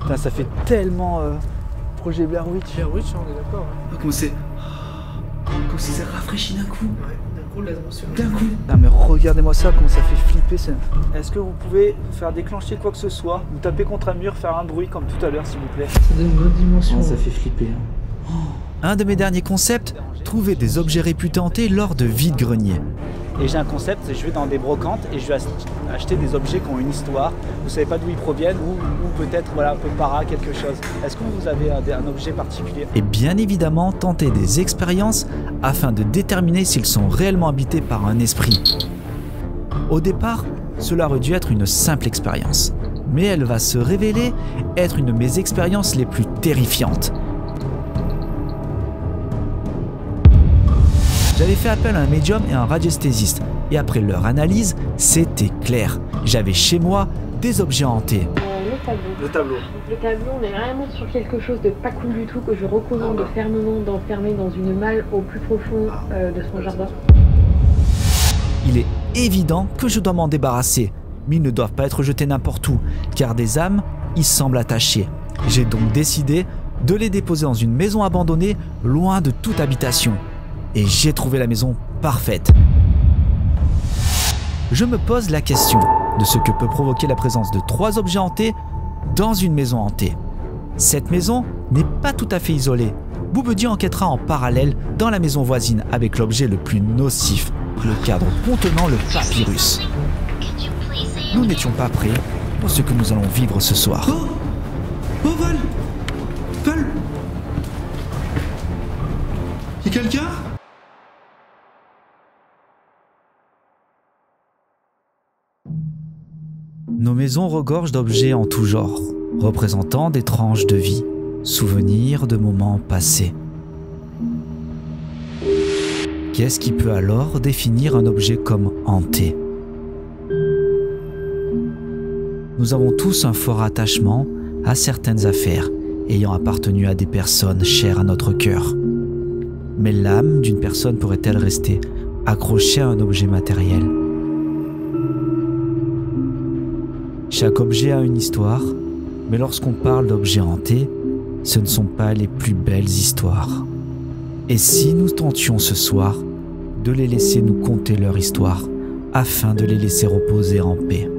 Putain, ça fait tellement projet Blair Witch. Blair Witch, on est d'accord. Oh, comment c'est rafraîchi d'un coup. Ouais, d'un coup l'atmosphère. D'un coup. Non mais regardez-moi ça, comment ça fait flipper. Est-ce que vous pouvez faire déclencher quoi que ce soit, ou taper contre un mur, faire un bruit comme tout à l'heure s'il vous plaît? Ça donne une autre dimension. Oh, ça fait flipper. Un de mes derniers concepts, trouver des objets réputés hantés lors de vide-greniers. Et j'ai un concept, c'est je vais dans des brocantes et je vais acheter des objets qui ont une histoire. Vous savez pas d'où ils proviennent ou peut-être voilà, un peu para, quelque chose. Est-ce que vous avez un objet particulier? Et bien évidemment, tenter des expériences afin de déterminer s'ils sont réellement habités par un esprit. Au départ, cela aurait dû être une simple expérience. Mais elle va se révéler être une de mes expériences les plus terrifiantes. J'avais fait appel à un médium et un radiesthésiste, et après leur analyse, c'était clair. J'avais chez moi des objets hantés. Le tableau. Le tableau, on est vraiment sur quelque chose de pas cool du tout, que je recommande fermement d'enfermer dans une malle au plus profond de son jardin. Il est évident que je dois m'en débarrasser, mais ils ne doivent pas être jetés n'importe où, car des âmes y semblent attachées. J'ai donc décidé de les déposer dans une maison abandonnée, loin de toute habitation. Et j'ai trouvé la maison parfaite. Je me pose la question de ce que peut provoquer la présence de 3 objets hantés dans une maison hantée. Cette maison n'est pas tout à fait isolée. Boubedi enquêtera en parallèle dans la maison voisine avec l'objet le plus nocif, le cadre contenant le papyrus. Nous n'étions pas prêts pour ce que nous allons vivre ce soir. Oh Val, y'a quelqu'un? Nos maisons regorgent d'objets en tout genre, représentant des tranches de vie, souvenirs de moments passés. Qu'est-ce qui peut alors définir un objet comme hanté? Nous avons tous un fort attachement à certaines affaires ayant appartenu à des personnes chères à notre cœur. Mais l'âme d'une personne pourrait-elle rester accrochée à un objet matériel? Chaque objet a une histoire, mais lorsqu'on parle d'objets hantés, ce ne sont pas les plus belles histoires. Et si nous tentions ce soir de les laisser nous conter leur histoire, afin de les laisser reposer en paix?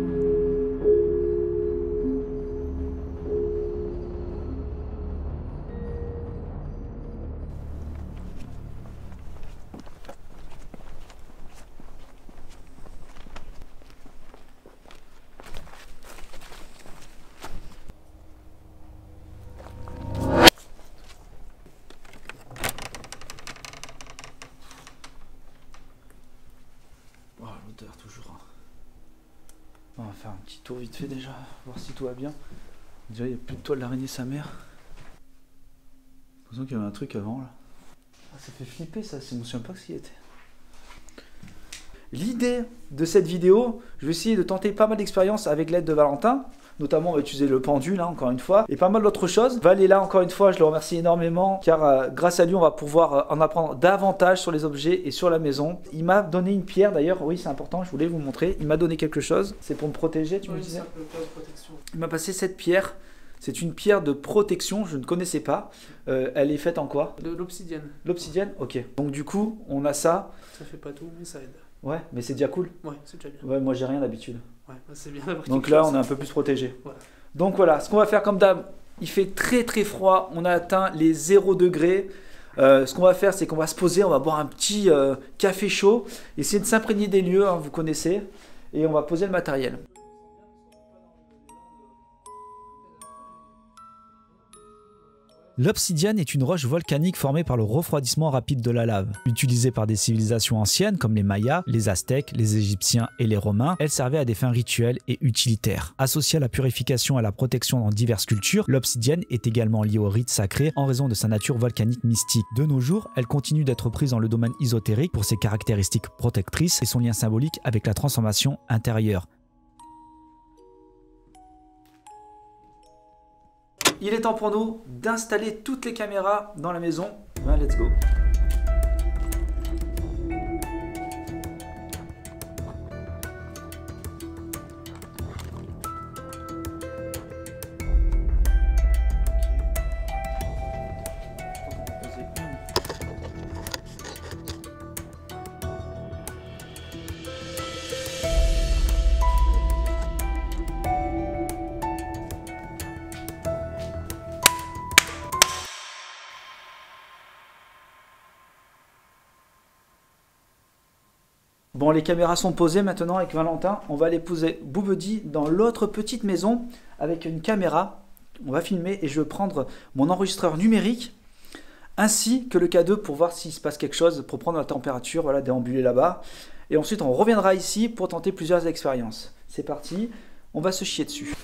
Oh, l'odeur toujours. On va faire un petit tour vite fait déjà, voir si tout va bien. Déjà il n'y a plus de toile d'araignée sa mère. J'ai l'impression qu'il y avait un truc avant là. Ah, ça fait flipper ça, je me souviens pas ce qu'il était. L'idée de cette vidéo, je vais essayer de tenter pas mal d'expériences avec l'aide de Valentin. Notamment, on va utiliser le pendule, hein, encore une fois, et pas mal d'autres choses. Val est là, encore une fois, je le remercie énormément, car grâce à lui, on va pouvoir en apprendre davantage sur les objets et sur la maison. Il m'a donné une pierre, d'ailleurs, oui, c'est important, je voulais vous montrer. Il m'a donné quelque chose, c'est pour me protéger, tu me disais? Il m'a passé cette pierre. C'est une pierre de protection, je ne connaissais pas. Elle est faite en quoi? De l'obsidienne. L'obsidienne? Ok. Donc du coup, on a ça. Ça fait pas tout, mais ça aide. Ouais, mais c'est déjà cool. Ouais, c'est déjà bien. Ouais, moi j'ai rien d'habitude. Ouais, bah c'est bien d'avoir Donc quelque là, chose. on est un peu plus protégé. Voilà. Donc voilà, ce qu'on va faire comme d'hab, il fait très très froid, on a atteint les 0 degrés. Ce qu'on va faire, c'est qu'on va se poser, on va boire un petit café chaud, essayer de s'imprégner des lieux, hein, vous connaissez, et on va poser le matériel. L'obsidiane est une roche volcanique formée par le refroidissement rapide de la lave. Utilisée par des civilisations anciennes comme les Mayas, les Aztèques, les Égyptiens et les Romains, elle servait à des fins rituelles et utilitaires. Associée à la purification et à la protection dans diverses cultures, l'obsidienne est également liée aux rites sacrés en raison de sa nature volcanique mystique. De nos jours, elle continue d'être prise dans le domaine ésotérique pour ses caractéristiques protectrices et son lien symbolique avec la transformation intérieure. Il est temps pour nous d'installer toutes les caméras dans la maison. Ben, let's go. Bon, les caméras sont posées maintenant avec Valentin. On va aller poser Boubedi dans l'autre petite maison avec une caméra. On va filmer et je vais prendre mon enregistreur numérique ainsi que le K2 pour voir s'il se passe quelque chose, pour prendre la température, voilà, déambuler là-bas. Et ensuite, on reviendra ici pour tenter plusieurs expériences. C'est parti, on va se chier dessus.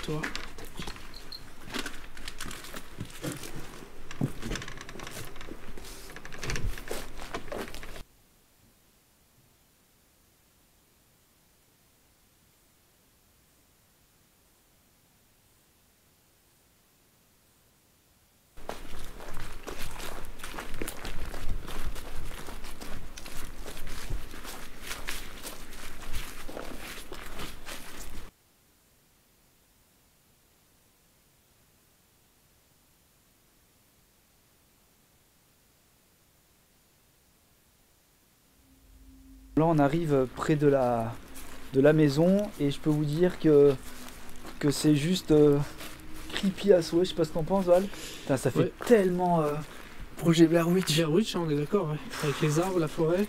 Toi. Là, on arrive près de la maison et je peux vous dire que c'est juste creepy à souhait. Je sais pas ce que t'en penses, Val. Putain, ça fait tellement projet Blair Witch. Blair Witch, on est d'accord, ouais. Avec les arbres, la forêt,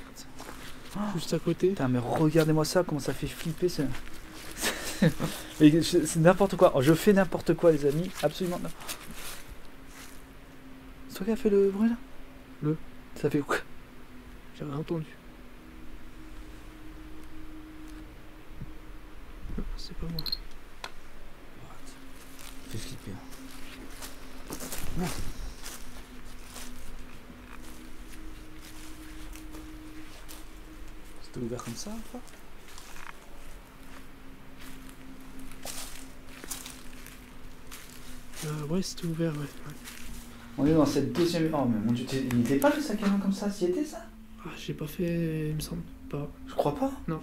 juste à côté. Putain, mais regardez-moi ça, comment ça fait flipper. C'est n'importe quoi. Je fais n'importe quoi, les amis. Absolument n'importe. C'est toi qui as fait le bruit là? Ça fait quoi? J'ai rien entendu. C'est pas moi. Ça fait flipper. C'était ouvert comme ça, quoi? Ouais, c'était ouvert, ouais. On est dans cette deuxième... Oh mais mon dieu, il n'était pas le sac à main comme ça, s'y était ça? Ah, j'ai pas fait, il me semble pas. Je crois pas. Non.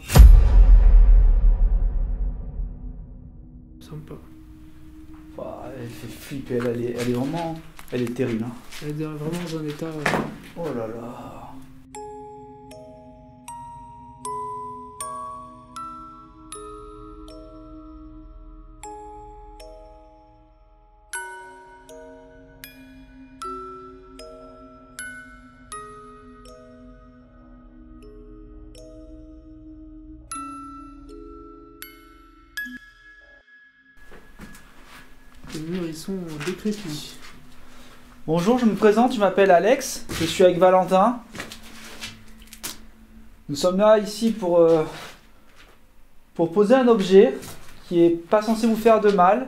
Il me semble pas. Oh, elle fait flipper, elle est vraiment... Elle est terrible. Hein. Elle est vraiment dans un état... Oh là là. Les murs, ils sont décrépits. Bonjour, je me présente, je m'appelle Alex, je suis avec Valentin. Nous sommes là ici pour poser un objet qui est pas censé vous faire de mal.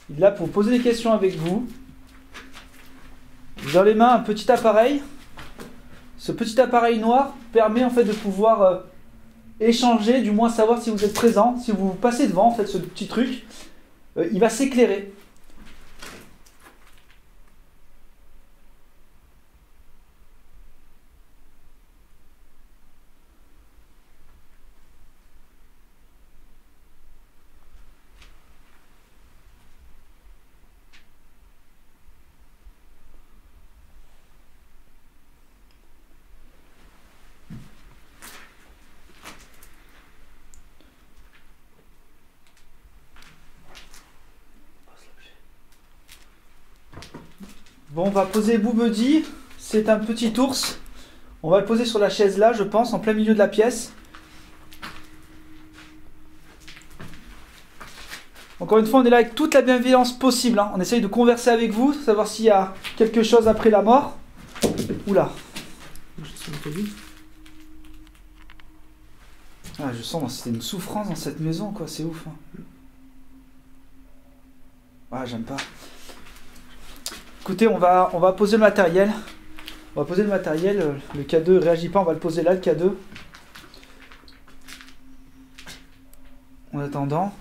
Il est là pour poser des questions avec vous. Vous avez les mains un petit appareil. Ce petit appareil noir permet en fait de pouvoir échanger, du moins savoir si vous êtes présent. Si vous passez devant en fait ce petit truc, il va s'éclairer. Bon, on va poser Boubedi, c'est un petit ours. On va le poser sur la chaise là, je pense, en plein milieu de la pièce. Encore une fois, on est là avec toute la bienveillance possible. Hein. On essaye de converser avec vous, savoir s'il y a quelque chose après la mort. Oula. Ah, je sens que c'est une souffrance dans cette maison, quoi, c'est ouf. Hein. Ah, j'aime pas. Écoutez, on va poser le matériel. On va poser le matériel. Le K2 ne réagit pas, on va le poser là, le K2. En attendant.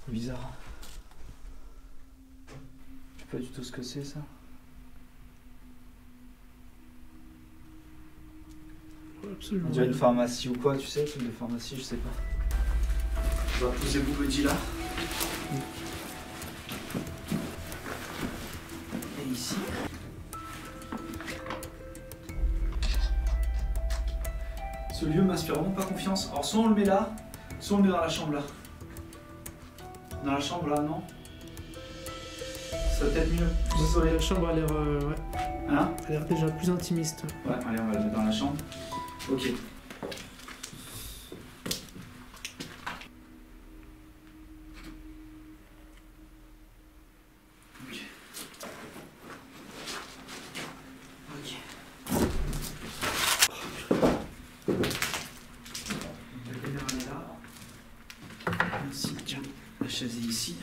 Bizarre. Je sais pas du tout ce que c'est ça. Absolument. On dirait une pharmacie ou quoi, tu sais, une de pharmacie, je sais pas. On va poser Boubedi là. Et ici. fais vraiment pas confiance. Alors soit on le met là, soit on le met dans la chambre là. Dans la chambre là, non? Ça va peut-être mieux. La chambre a l'air ouais. Hein? A l'air déjà plus intimiste. Ouais, allez, on va le mettre dans la chambre. Ok. Chaise est ici.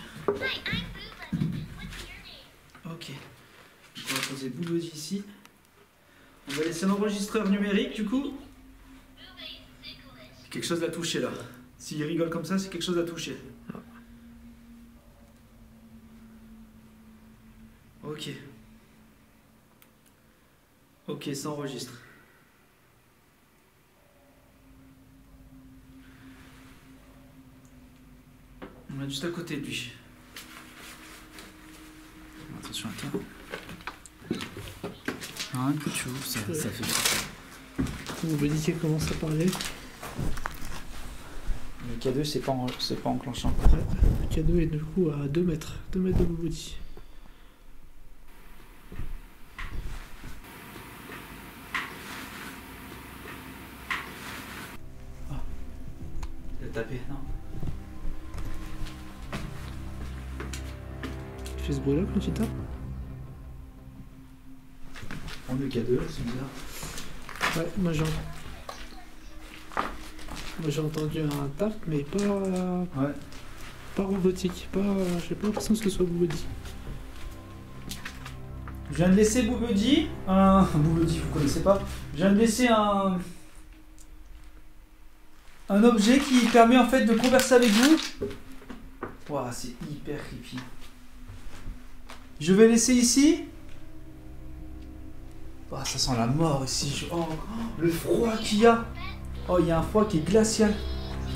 Ok. On va poser Boubodi ici. On va laisser l'enregistreur numérique du coup. Quelque chose à toucher là. S'il rigole comme ça, c'est quelque chose à toucher. Ok. Ok, ça enregistre. On est juste à côté de lui. Attention à toi. Un coup tu ouvres, ça fait. Vous me dites qu'il commence à parler. Le K2 c'est pas enclenchant. Ouais, le K2 est du coup à 2 mètres. 2 mètres de Boubodi. Il a tapé, non? Tu fais ce bruit là quand tu tapes? On est K2, c'est bizarre. Ouais, moi j'ai entendu un tap, mais pas, Ouais. pas robotique. J'ai pas l'impression que ce soit Boubodi. Je viens de laisser Boubodi. Boubodi, vous connaissez pas. Je viens de laisser un objet qui permet en fait de converser avec vous. Waouh, c'est hyper creepy. Je vais laisser ici. Oh, ça sent la mort ici. Oh, le froid qu'il y a. Oh, il y a un froid qui est glacial.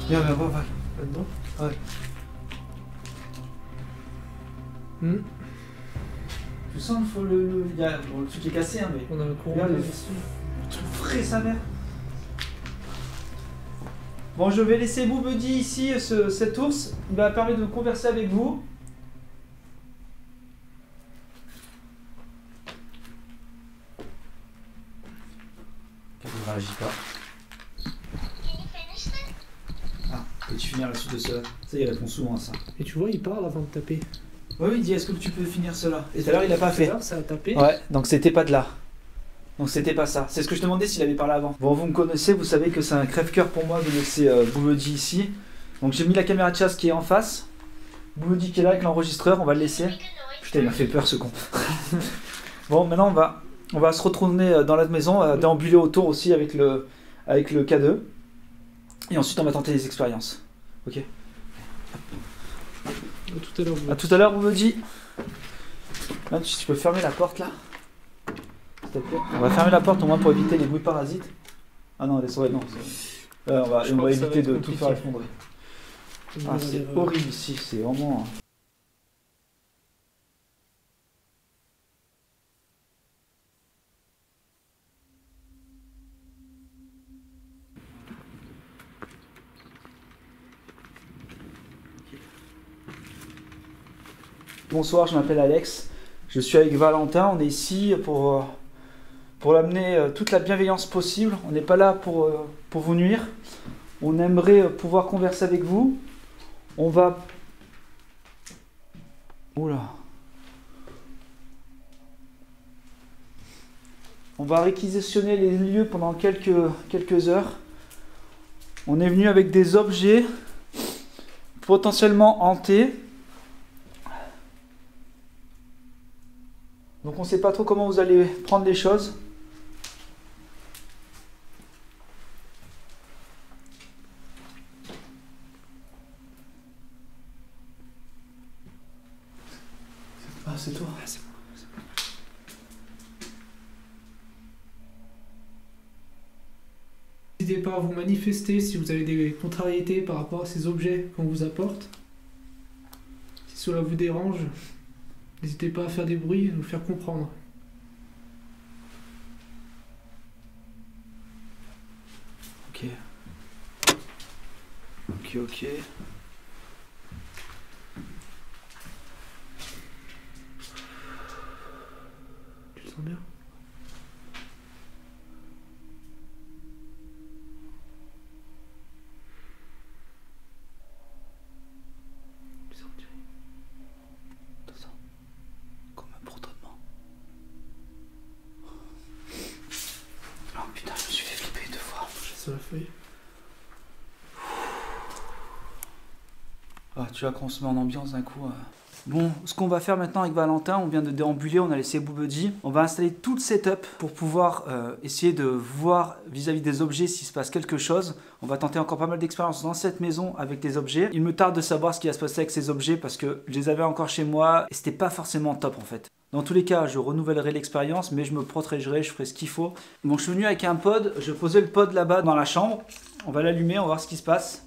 Viens, viens, va. Là-dedans? Ouais. Tu sens il y a, bon, le truc est cassé, hein, mais. On a un courant. Regarde, le truc frais, sa mère. Bon, je vais laisser Boubodi ici, cet ours. Il va permettre de converser avec vous. Il ne réagit pas. Ah, peux-tu finir la suite de cela? Ça, il répond souvent à ça. Et tu vois, il parle avant de taper. Oui, il dit est-ce que tu peux finir cela? Et tout à l'heure, il n'a pas fait. Tout à l'heure, ça a tapé. Ouais, donc c'était pas de là. Donc c'était pas ça. C'est ce que je demandais s'il avait parlé avant. Bon, vous me connaissez, vous savez que c'est un crève-cœur pour moi de laisser Boubodi ici. Donc j'ai mis la caméra de chasse qui est en face. Boubodi qui est là avec l'enregistreur, on va le laisser. Putain, il m'a fait peur ce con. Bon, maintenant on va se retourner dans la maison, déambuler autour aussi avec le K2. Et ensuite on va tenter les expériences. Ok. À tout à l'heure. A tout à l'heure, Boubodi. Même si tu peux fermer la porte là. S'il te plaît. On va fermer la porte au moins pour éviter les bruits parasites. Ah non, laisse, ouais, non. On va éviter de tout faire effondrer. Ah, c'est horrible ici, c'est vraiment. Bonsoir, je m'appelle Alex. Je suis avec Valentin. On est ici pour l'amener toute la bienveillance possible. On n'est pas là pour vous nuire. On aimerait pouvoir converser avec vous. On va... Oula. On va réquisitionner les lieux pendant quelques heures. On est venu avec des objets potentiellement hantés. Donc on ne sait pas trop comment vous allez prendre les choses. Ah, c'est toi. Ah, c'est moi. N'hésitez pas à vous manifester si vous avez des contrariétés par rapport à ces objets qu'on vous apporte. Si cela vous dérange, n'hésitez pas à faire des bruits et nous faire comprendre. Ok. Ok, ok. Tu le sens bien? Tu sens bien? Attends, comme un bourdonnement. Oh putain, je me suis fait flipper 2 fois. Sur la feuille. Ah, tu vois qu'on se met en ambiance d'un coup. Bon, ce qu'on va faire maintenant avec Valentin, on vient de déambuler, on a laissé Boubedi. On va installer tout le setup pour pouvoir essayer de voir vis-à-vis des objets s'il se passe quelque chose. On va tenter encore pas mal d'expériences dans cette maison avec des objets. Il me tarde de savoir ce qui va se passer avec ces objets parce que je les avais encore chez moi et c'était pas forcément top en fait. Dans tous les cas, je renouvellerai l'expérience, mais je me protégerai, je ferai ce qu'il faut. Bon, je suis venu avec un pod, je posais le pod là-bas dans la chambre. On va l'allumer, on va voir ce qui se passe.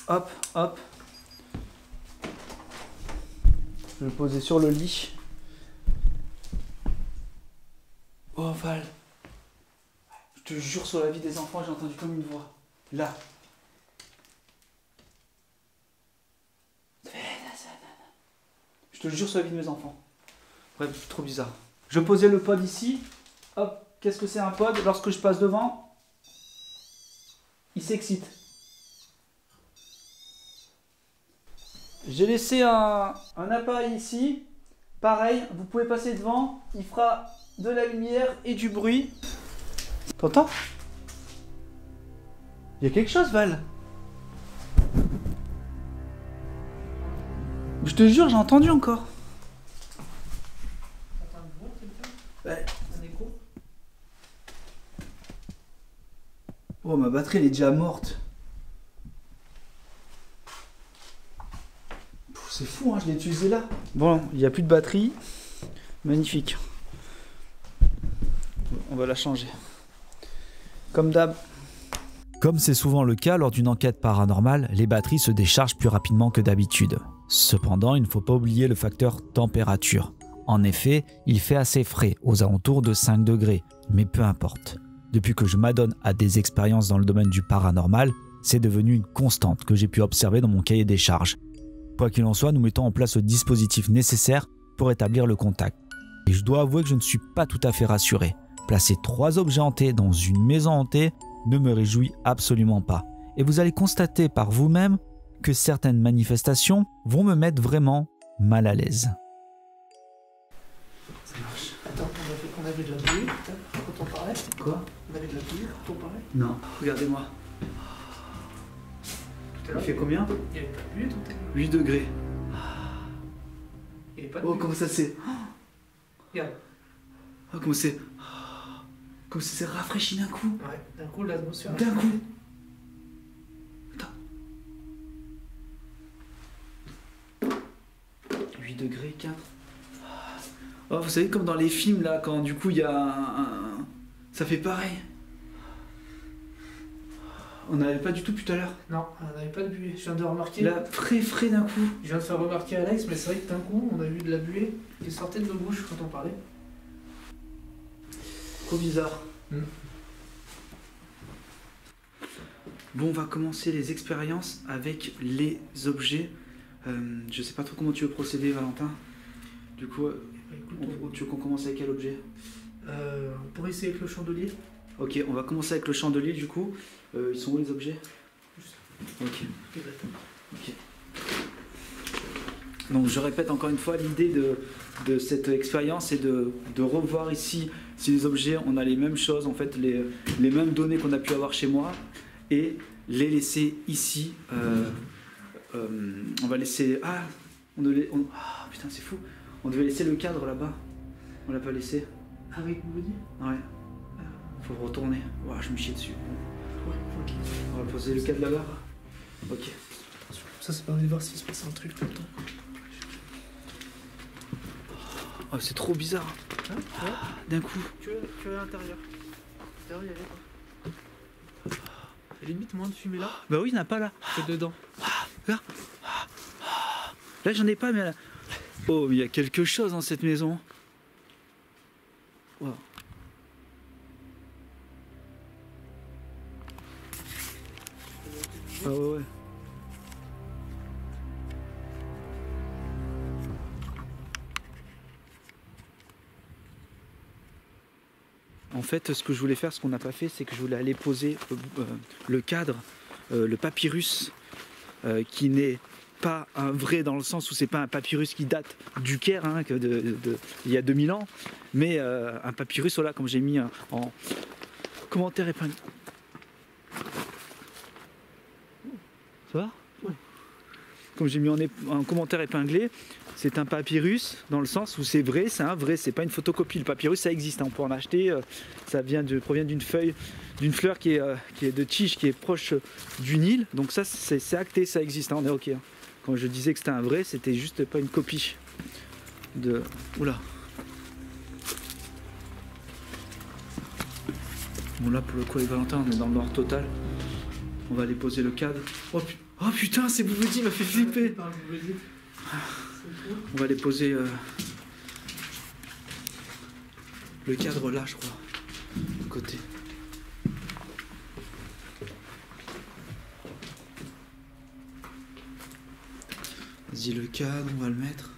Hop, hop. Je vais le poser sur le lit. Oh Val. Je te jure sur la vie des enfants, j'ai entendu comme une voix. Là. Je te le jure sur la vie de mes enfants. Bref, trop bizarre. Je posais le pod ici. Hop, qu'est-ce que c'est un pod? Lorsque je passe devant, il s'excite. J'ai laissé un appareil ici. Pareil, vous pouvez passer devant. Il fera de la lumière et du bruit. T'entends? Il y a quelque chose, Val. Je te jure, j'ai entendu encore. T'entends un bruit, quelqu'un? Ouais. Un écho? Oh, ma batterie, elle est déjà morte. C'est fou, hein, je l'ai utilisé là. Bon, il n'y a plus de batterie. Magnifique. On va la changer. Comme d'hab. Comme c'est souvent le cas lors d'une enquête paranormale, les batteries se déchargent plus rapidement que d'habitude. Cependant, il ne faut pas oublier le facteur température. En effet, il fait assez frais, aux alentours de 5 degrés, mais peu importe. Depuis que je m'adonne à des expériences dans le domaine du paranormal, c'est devenu une constante que j'ai pu observer dans mon cahier des charges. Quoi qu'il en soit, nous mettons en place le dispositif nécessaire pour établir le contact. Et je dois avouer que je ne suis pas tout à fait rassuré. Placer 3 objets hantés dans une maison hantée ne me réjouit absolument pas. Et vous allez constater par vous-même que certaines manifestations vont me mettre vraiment mal à l'aise. Ça marche. Attends, on avait de la buée quand on parlait. Quoi? On avait de la buée quand on parlait. Non. Regardez-moi. Tout à Il l'heure. fait combien? Il n'y avait pas de buée tout à l'heure. 8 degrés. Il n'y avait pas de Oh, buée. comment ça c'est? Regarde. Oh, comment c'est? Comme ça s'est rafraîchi d'un coup. Ouais, d'un coup l'atmosphère. D'un coup. Attends. 8 degrés, 4. Oh, vous savez, comme dans les films, là, quand du coup il y a un... Ça fait pareil. On n'avait pas du tout tout à l'heure. Non, on n'avait pas de buée. Je viens de remarquer. Là, frais, frais d'un coup. Je viens de faire remarquer à Alex, mais c'est vrai que d'un coup, on a vu de la buée qui sortait de nos bouches quand on parlait. Trop bizarre. Mm. Bon, on va commencer les expériences avec les objets. Je sais pas trop comment tu veux procéder, Valentin. Du coup, Bah, écoute, tu veux qu'on commence avec quel objet? on pourrait essayer avec le chandelier. Ok, on va commencer avec le chandelier du coup. Ils sont où les objets? Juste. Ok. Ok, d'accord. Ok. Donc je répète encore une fois, l'idée de cette expérience est de revoir ici si les objets, on a les mêmes choses, en fait les mêmes données qu'on a pu avoir chez moi et les laisser ici. On va laisser... Ah, ah putain c'est fou. On devait laisser le cadre là-bas. On l'a pas laissé. Avec Boubedi? Ouais. Faut retourner. Ouah, je me chie dessus. Ouais, ok. On va poser le cadre là-bas. Ok. Ça, c'est permis de voir s'il se passe un truc tout le temps. Oh, c'est trop bizarre. Hein? Ouais. D'un coup. Tu veux à l'intérieur? L'intérieur, il y avait quoi? Limite moins de fumée là Bah oui, il n'y en a pas là. que dedans. Là, là j'en ai pas, mais là... Oh, mais il y a quelque chose dans cette maison. Wow. Ah ouais, ouais. En fait, ce que je voulais faire, ce qu'on n'a pas fait, c'est que je voulais aller poser le cadre, le papyrus, qui n'est pas un vrai dans le sens où c'est pas un papyrus qui date du Caire, hein, il y a 2000 ans, mais un papyrus, voilà, comme j'ai mis en commentaire épinglé. Ça va ? Ouais. Comme j'ai mis en commentaire épinglé, c'est un papyrus dans le sens où c'est vrai, c'est un vrai, c'est pas une photocopie. Le papyrus, ça existe, hein, on peut en acheter. Ça provient d'une feuille, d'une fleur qui est de tige, qui est proche du Nil. Donc ça, c'est acté, ça existe, hein, on est ok. Hein. Quand je disais que c'était un vrai, c'était juste pas une copie de. Oula. Bon là, pour le coup, avec Valentin, on est dans le noir total. On va aller poser le cadre. Oh putain, c'est Boubedi, il m'a fait flipper. On va aller poser le cadre là, je crois, à côté. Vas-y, le cadre, on va le mettre.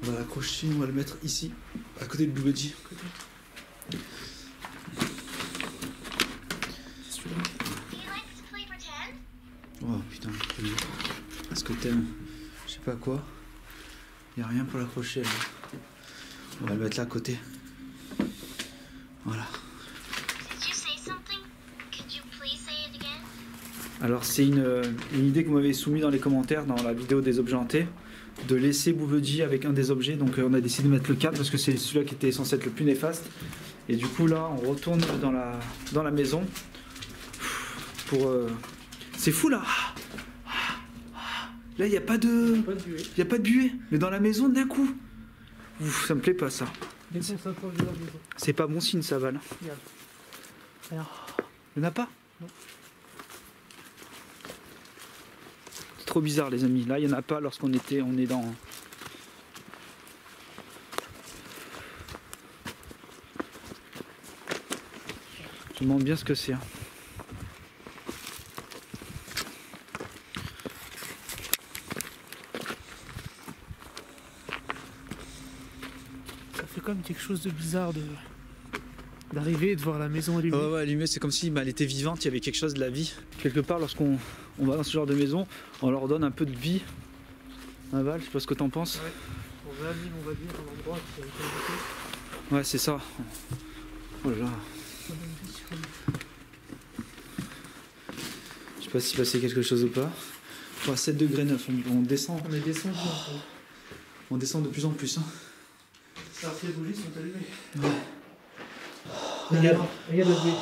On va l'accrocher, on va le mettre ici, à côté de Boubedi. Oh putain, est-ce que t'aimes? Je sais pas quoi. Il n'y a rien pour l'accrocher là. On va le mettre là à côté. Voilà. Alors c'est une idée que vous m'avez soumise dans les commentaires dans la vidéo des objets hantés, de laisser Boubedi avec un des objets. Donc on a décidé de mettre le cadre parce que c'est celui-là qui était censé être le plus néfaste. Et du coup là on retourne dans la maison pour... C'est fou là. Là il n'y a pas de... Il n'y a pas de buée. Mais dans la maison d'un coup. Ouf, ça me plaît pas ça. C'est pas bon signe ça, Val. Il n'y en a pas? Non. C'est trop bizarre les amis. Là il n'y en a pas lorsqu'on est dans... Je me demande bien ce que c'est. Comme quelque chose de bizarre d'arriver et de voir la maison allumée. Ouais, allumée, c'est comme si elle était vivante, il y avait quelque chose de la vie. Quelque part, lorsqu'on va dans ce genre de maison, on leur donne un peu de vie. Un Val, je sais pas ce que t'en penses. Ouais, on réanime, on va dire, un endroit qui a été habité. Ouais, c'est ça. Oh là là. Je sais pas s'il passait quelque chose ou pas. Je crois à 7 degrés 9, on descend. On est descendu en fait. On descend de plus en plus. Hein. Alors que les bougies sont allumées. Ouais. Regarde la buée.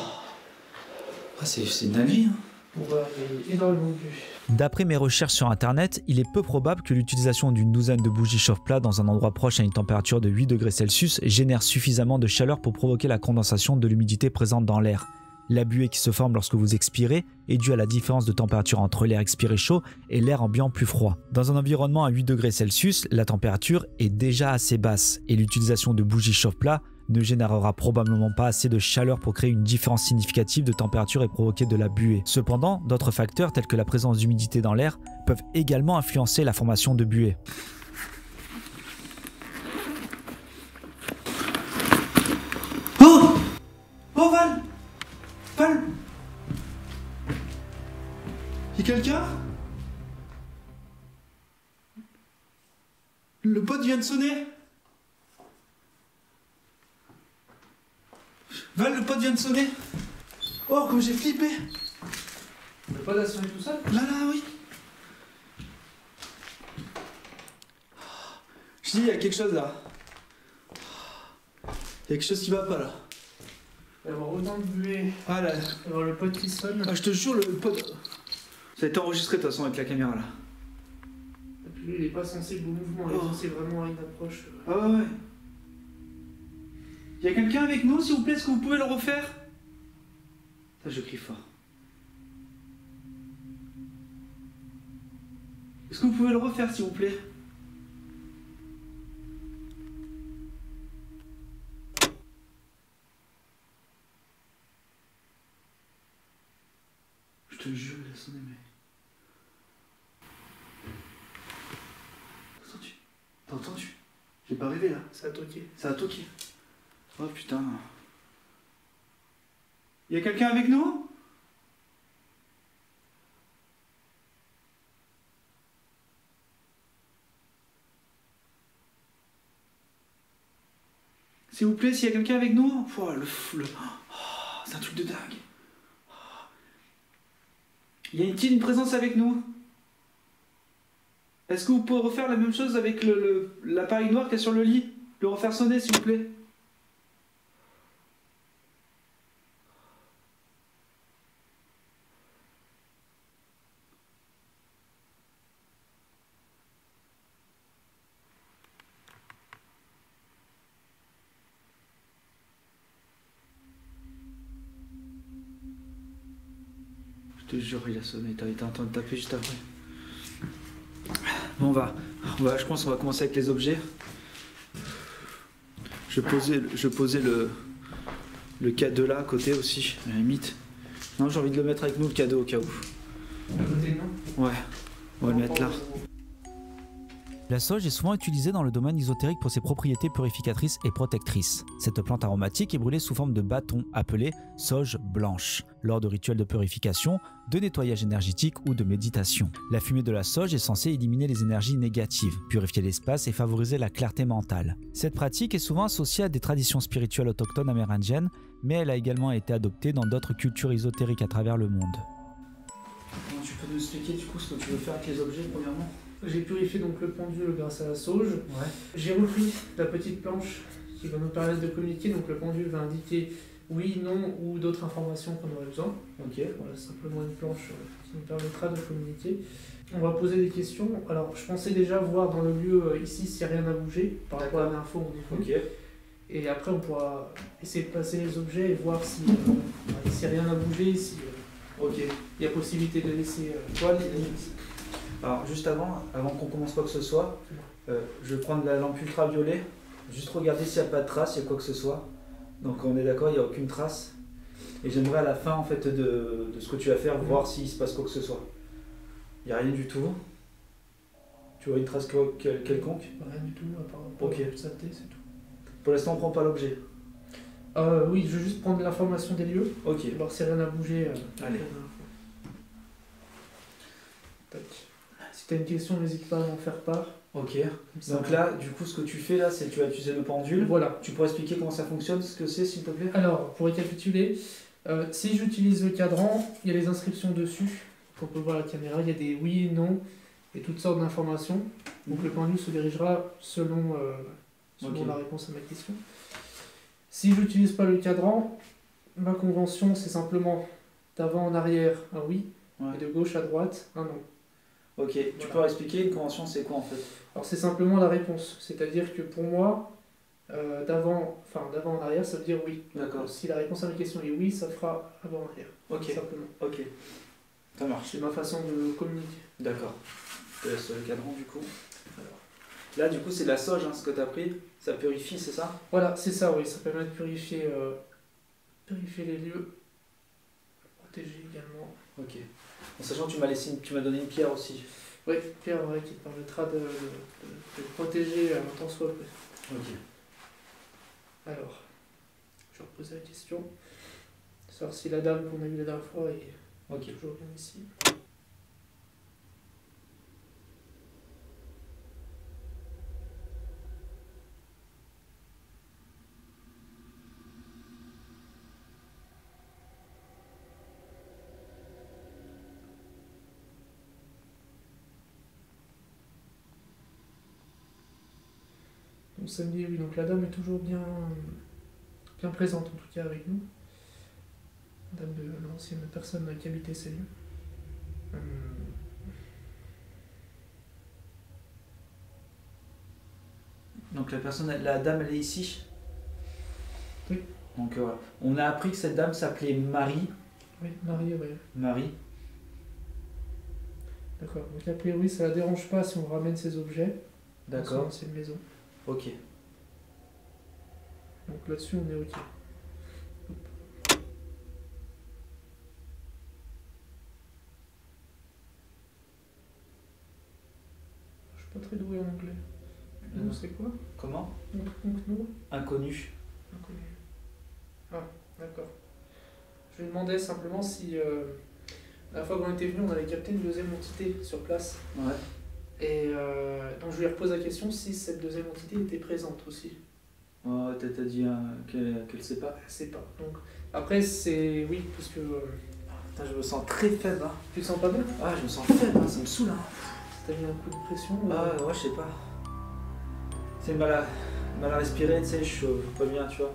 Ah, c'est une dinguerie. Hein. On voit énormément de buée. D'après mes recherches sur internet, il est peu probable que l'utilisation d'une douzaine de bougies chauffe-plat dans un endroit proche à une température de 8 degrés Celsius génère suffisamment de chaleur pour provoquer la condensation de l'humidité présente dans l'air. La buée qui se forme lorsque vous expirez est due à la différence de température entre l'air expiré chaud et l'air ambiant plus froid. Dans un environnement à 8 degrés Celsius, la température est déjà assez basse et l'utilisation de bougies chauffe-plat ne générera probablement pas assez de chaleur pour créer une différence significative de température et provoquer de la buée. Cependant, d'autres facteurs tels que la présence d'humidité dans l'air peuvent également influencer la formation de buée. Oh! Oh Val! Val! Y'a quelqu'un? Le pote vient de sonner. Val, le pote vient de sonner. Oh, comme j'ai flippé. Le pote a sonné tout seul? Là, oui. Je dis, il y a quelque chose là. Il y a quelque chose qui va pas là. Il va y avoir autant de buée. Ah là. Il va y avoir le pote qui sonne. Ah, je te jure, le pote. Ça a été enregistré de toute façon avec la caméra là. Et puis lui, il est pas sensible au mouvement, il est censé vraiment à une approche. Ah ouais. Il y a quelqu'un avec nous, s'il vous plaît, est-ce que vous pouvez le refaire? Ça, je crie fort. Est-ce que vous pouvez le refaire, s'il vous plaît? te jure, il a sonné, mais. T'as entendu? T'as entendu? J'ai pas rêvé là. Ça a toqué. Ça a toqué. Oh putain. Y a quelqu'un avec nous? S'il vous plaît, s'il y a quelqu'un avec nous? Oh, c'est un truc de dingue. Y a-t-il une présence avec nous? Est-ce que vous pouvez refaire la même chose avec l'appareil noir qui est sur le lit? Le refaire sonner, s'il vous plaît. Je te jure, il a sonné. T'as été en train de taper juste après. Bon, je pense qu'on va commencer avec les objets. Je posais le cadeau là à côté aussi, à la limite. Non, j'ai envie de le mettre avec nous, le cadeau, au cas où. À côté, non? Ouais, on va le mettre là. La sauge est souvent utilisée dans le domaine ésotérique pour ses propriétés purificatrices et protectrices. Cette plante aromatique est brûlée sous forme de bâton appelé sauge blanche, lors de rituels de purification, de nettoyage énergétique ou de méditation. La fumée de la sauge est censée éliminer les énergies négatives, purifier l'espace et favoriser la clarté mentale. Cette pratique est souvent associée à des traditions spirituelles autochtones amérindiennes, mais elle a également été adoptée dans d'autres cultures ésotériques à travers le monde. Tu peux nous expliquer du coup ce que tu veux faire avec les objets premièrement? J'ai purifié donc le pendule grâce à la sauge. Ouais. J'ai repris la petite planche qui va nous permettre de communiquer. Donc le pendule va indiquer oui, non ou d'autres informations qu'on aurait besoin. Ok. Voilà, simplement une planche qui nous permettra de communiquer. On va poser des questions. Alors je pensais déjà voir dans le lieu ici s'il n'y a rien à bouger par rapport à l'info qu'on est venu. Ok. Et après on pourra essayer de passer les objets et voir si s'il n'y a rien à bouger, si Ok. il y a possibilité de laisser. Toi, alors juste avant qu'on commence quoi que ce soit, je vais prendre la lampe ultraviolet, juste regarder s'il n'y a pas de trace, il y a quoi que ce soit. Donc on est d'accord, il n'y a aucune trace. Et j'aimerais à la fin en fait de ce que tu vas faire, voir s'il se passe quoi que ce soit. Il n'y a rien du tout. Tu vois une trace quelconque? Rien du tout, à part Ok. de saleté, c'est tout. Pour l'instant on prend pas l'objet. Oui, je vais juste prendre l'information des lieux, Ok. voir s'il n'y a rien à bouger. Allez. Tac. Si tu as une question, n'hésite pas à m'en faire part. Ok. Ça Donc là, du coup, ce que tu fais là, c'est que tu vas utiliser le pendule. Voilà. Tu pourrais expliquer comment ça fonctionne, ce que c'est, s'il te plaît? Alors, pour récapituler, si j'utilise le cadran, il y a les inscriptions dessus, qu'on peut voir à la caméra, il y a des oui et non, et toutes sortes d'informations. Donc le pendule se dirigera selon Ok. la réponse à ma question. Si je n'utilise pas le cadran, ma convention c'est simplement d'avant en arrière un oui, Ouais. et de gauche à droite un non. Ok. Tu Voilà. peux expliquer une convention, c'est quoi en fait? Alors c'est simplement la réponse, c'est-à-dire que pour moi, d'avant en arrière, ça veut dire oui. D'accord. Si la réponse à ma question est oui, ça fera avant en arrière. Ok. Tout simplement. Ok. Ça marche. C'est ma façon de communiquer. D'accord. Je te laisse le cadran du coup. Alors. Là, du coup, c'est de la sauge, hein, ce que tu as pris. Ça purifie, c'est ça? Voilà, c'est ça, oui, ça permet de purifier les lieux, protéger également. Ok. En sachant que tu m'as donné une pierre aussi. Oui, pierre, ouais, qui permettra de protéger un temps soit peu. Ok. Alors, je vais reposer la question. Savoir si la dame qu'on a vue la dernière fois est Ok. toujours bien ici. Donc ça me dit oui, donc la dame est toujours bien présente en tout cas avec nous. Dame de l'ancienne personne qui habitait ces lieux. Donc la dame, elle est ici? Oui. Donc on a appris que cette dame s'appelait Marie. Oui, Marie, oui. Marie. D'accord. Donc a priori, ça la dérange pas si on ramène ces objets dans son D'accord. ancienne maison. Ok. Donc là-dessus, on est ok. suis pas très doué en anglais. Nous, c'est quoi? Comment? Nous Inconnu. Inconnu. Ah, d'accord. Je lui demandais simplement si, la fois qu'on était venu, on avait capté une deuxième entité sur place. Ouais. Et donc je lui repose la question si cette deuxième entité était présente aussi. Oh, t'as dit qu'elle sait pas. Elle sait pas. Donc, après, c'est. Oui, parce que. Putain, je me sens très faible. Hein. Tu te sens pas bien? Ah, je me sens faible, hein, ça me saoule. Hein. T'as mis un coup de pression? Ah, ouais, je sais pas. C'est mal à respirer, tu sais, je suis pas bien, tu vois.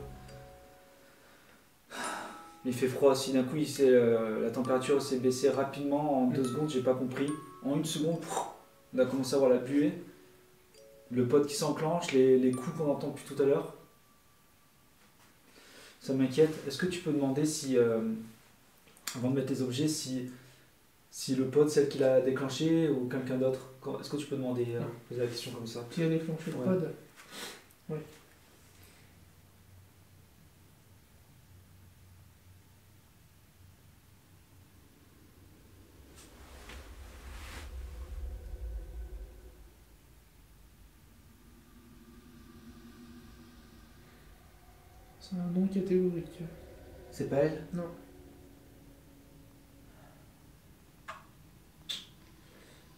Il fait froid aussi, d'un coup, la température s'est baissée rapidement en 2 secondes, j'ai pas compris. En 1 seconde, on a commencé à voir la buée. Le pod qui s'enclenche, les coups qu'on entend depuis tout à l'heure. Ça m'inquiète. Est-ce que tu peux demander si, avant de mettre les objets, si le pod, celle qui l'a déclenché ou quelqu'un d'autre? Est-ce que tu peux demander, poser la question comme ça? Qui a déclenché le Ouais. pod? Oui. C'est un nom catégorique. C'est pas elle? Non.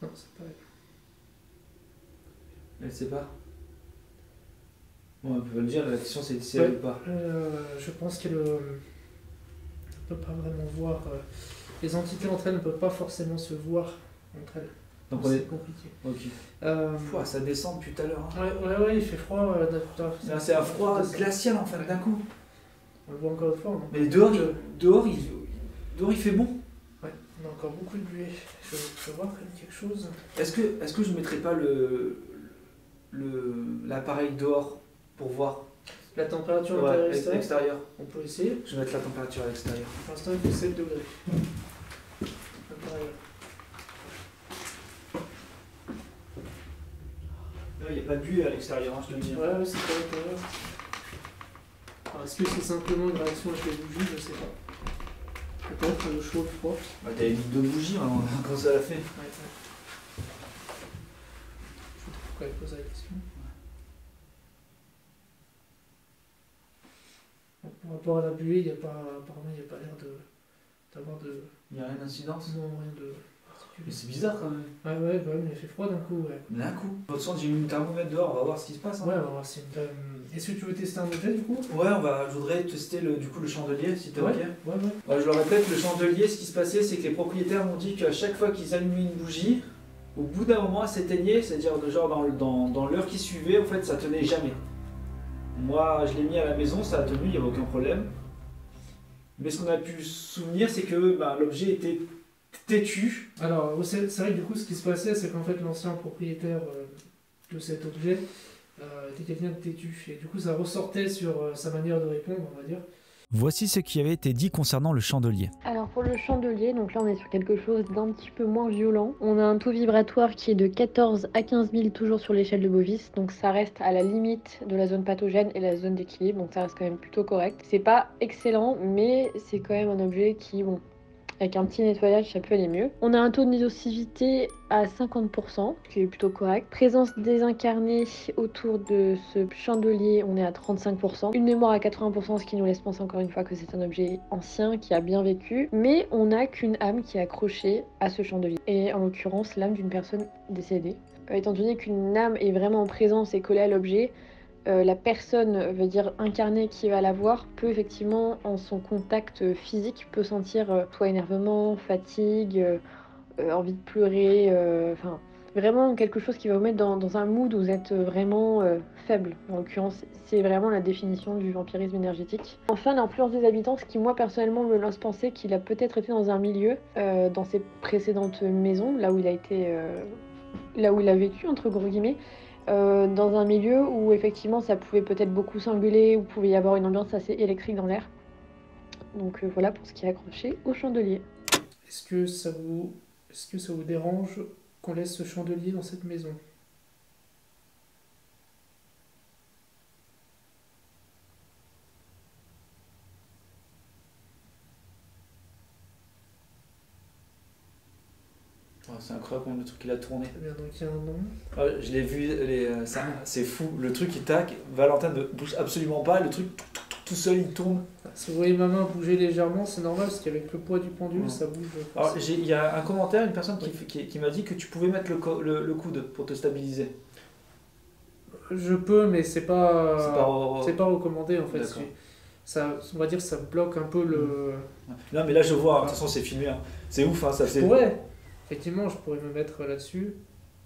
Non, c'est pas elle. Elle sait pas? Bon, on peut le dire, la question c'est si elle ou pas. Je pense qu'elle ne peut pas vraiment voir. Les entités entre elles ne peuvent pas forcément se voir entre elles. Donc C'est on est. compliqué. Ok. Pouah, ça descend depuis tout à l'heure. Hein. Ouais, il fait froid. C'est un froid glacial en fait, d'un coup. On le voit encore une fois. Non. Mais dehors il fait bon. Ouais, on a encore beaucoup de buée. Je peux voir quand même quelque chose. Est-ce que je mettrais pas l'appareil dehors pour voir? La température Ouais, intérieure extérieur. on peut essayer. Je vais mettre la température à l'extérieur. Pour l'instant, il fait 7 degrés. Intérieur. Là, il n'y a pas de buée à l'extérieur, hein, je te le dis. Ouais, c'est pas l'intérieur. Alors, est-ce que c'est simplement une réaction avec les bougies? Je sais pas. Peut-être le chaud, le froid. Bah, t'avais mis 2 bougies hein, quand ça l'a fait. Ouais. Je sais pas pourquoi elle pose la question. Bon, par rapport à la buée, apparemment, il n'y a pas l'air d'avoir de. Il n'y a rien d'incidence. Non, rien de Mais particulier. c'est bizarre quand même. Ouais, quand même, il a fait froid d'un coup, ouais. D'un coup. De toute façon, j'ai mis le thermomètre dehors, on va voir ce qui se passe. Hein. Ouais, alors c'est une. Est-ce que tu veux tester un objet du coup? Ouais, je voudrais tester le chandelier, si t'es Ouais, ok. ouais. Je le répète, le chandelier, ce qui se passait, c'est que les propriétaires m'ont dit qu'à chaque fois qu'ils allumaient une bougie, au bout d'un moment, elle s'éteignait, c'est-à-dire dans l'heure qui suivait, en fait, ça tenait jamais. Moi, je l'ai mis à la maison, ça a tenu, il n'y avait aucun problème. Mais ce qu'on a pu se souvenir, c'est que l'objet était têtu. Alors, c'est vrai que du coup, ce qui se passait, c'est qu'en fait, l'ancien propriétaire de cet objet était quelqu'un de têtu. Et du coup, ça ressortait sur sa manière de répondre, on va dire. Voici ce qui avait été dit concernant le chandelier. Alors pour le chandelier, donc là on est sur quelque chose d'un petit peu moins violent. On a un taux vibratoire qui est de 14 à 15 000 toujours sur l'échelle de Bovis, donc ça reste à la limite de la zone pathogène et la zone d'équilibre, donc ça reste quand même plutôt correct. C'est pas excellent, mais c'est quand même un objet qui, bon, avec un petit nettoyage, ça peut aller mieux. On a un taux de nocivité à 50%, ce qui est plutôt correct. Présence désincarnée autour de ce chandelier, on est à 35%. Une mémoire à 80%, ce qui nous laisse penser encore une fois que c'est un objet ancien qui a bien vécu. Mais on n'a qu'une âme qui est accrochée à ce chandelier. Et en l'occurrence, l'âme d'une personne décédée. Étant donné qu'une âme est vraiment en présence et collée à l'objet, la personne, veut dire incarnée, qui va la voir, peut effectivement, en son contact physique, peut sentir soit énervement, fatigue, envie de pleurer, enfin vraiment quelque chose qui va vous mettre dans un mood où vous êtes vraiment faible. En l'occurrence, c'est vraiment la définition du vampirisme énergétique. Enfin, l'influence des habitants, ce qui moi personnellement me laisse penser qu'il a peut-être été dans un milieu, dans ses précédentes maisons, là où il a été, là où il a vécu entre gros guillemets, dans un milieu où effectivement ça pouvait peut-être beaucoup s'engueuler, où il pouvait y avoir une ambiance assez électrique dans l'air. Donc voilà pour ce qui est accroché au chandelier. Est-ce que ça vous dérange qu'on laisse ce chandelier dans cette maison? Oh, c'est incroyable le truc qu'il a tourné. Très bien, donc il y a un nom. Je l'ai vu, c'est fou. Le truc il tac, Valentin ne bouge absolument pas, le truc tout seul il tourne. Si vous voyez ma main bouger légèrement, c'est normal parce qu'avec le poids du pendule, ça bouge. Alors il y a un commentaire, une personne qui m'a dit que tu pouvais mettre le coude pour te stabiliser. Je peux, mais c'est pas recommandé en fait. D'accord. Ça, on va dire que ça bloque un peu le... Non mais là je vois, de toute façon c'est filmé, hein. C'est ouf. Hein, ça je pourrais, effectivement, je pourrais me mettre là-dessus,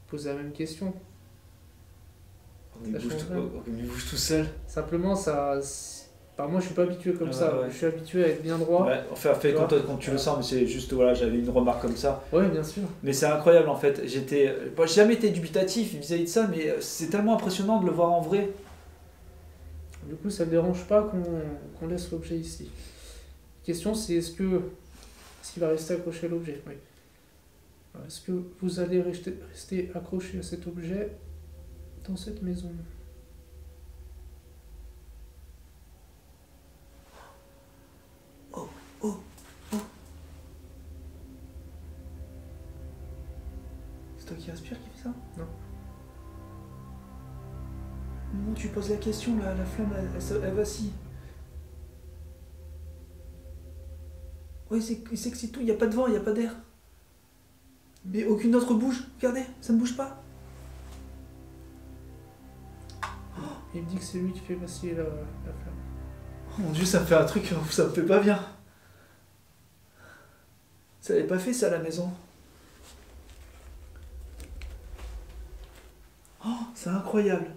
poser la même question. Il bouge tout seul. Simplement, ça... moi je suis pas habitué comme ça, je suis habitué à être bien droit. Ouais, enfin, quand tu le sens, mais c'est juste, voilà, j'avais une remarque comme ça. Ouais, bien sûr. Mais c'est incroyable en fait, j'ai jamais été dubitatif vis-à-vis de ça, mais c'est tellement impressionnant de le voir en vrai. Du coup, ça ne dérange pas qu'on laisse l'objet ici. La question c'est est-ce qu'il va rester accroché à l'objet? Oui. Est-ce que vous allez rester accroché à cet objet dans cette maison? Oh. C'est toi qui respire qui fait ça? Non. Au moment où tu poses la question, la flamme elle vacille. Oui, c'est que c'est tout, il n'y a pas de vent, il n'y a pas d'air. Mais aucune autre bouge, regardez, ça ne bouge pas. Il me dit que c'est lui qui fait vaciller la flamme. Oh mon dieu, ça me fait un truc, ça me fait pas bien. Ça n'avait pas fait ça à la maison. Oh, c'est incroyable.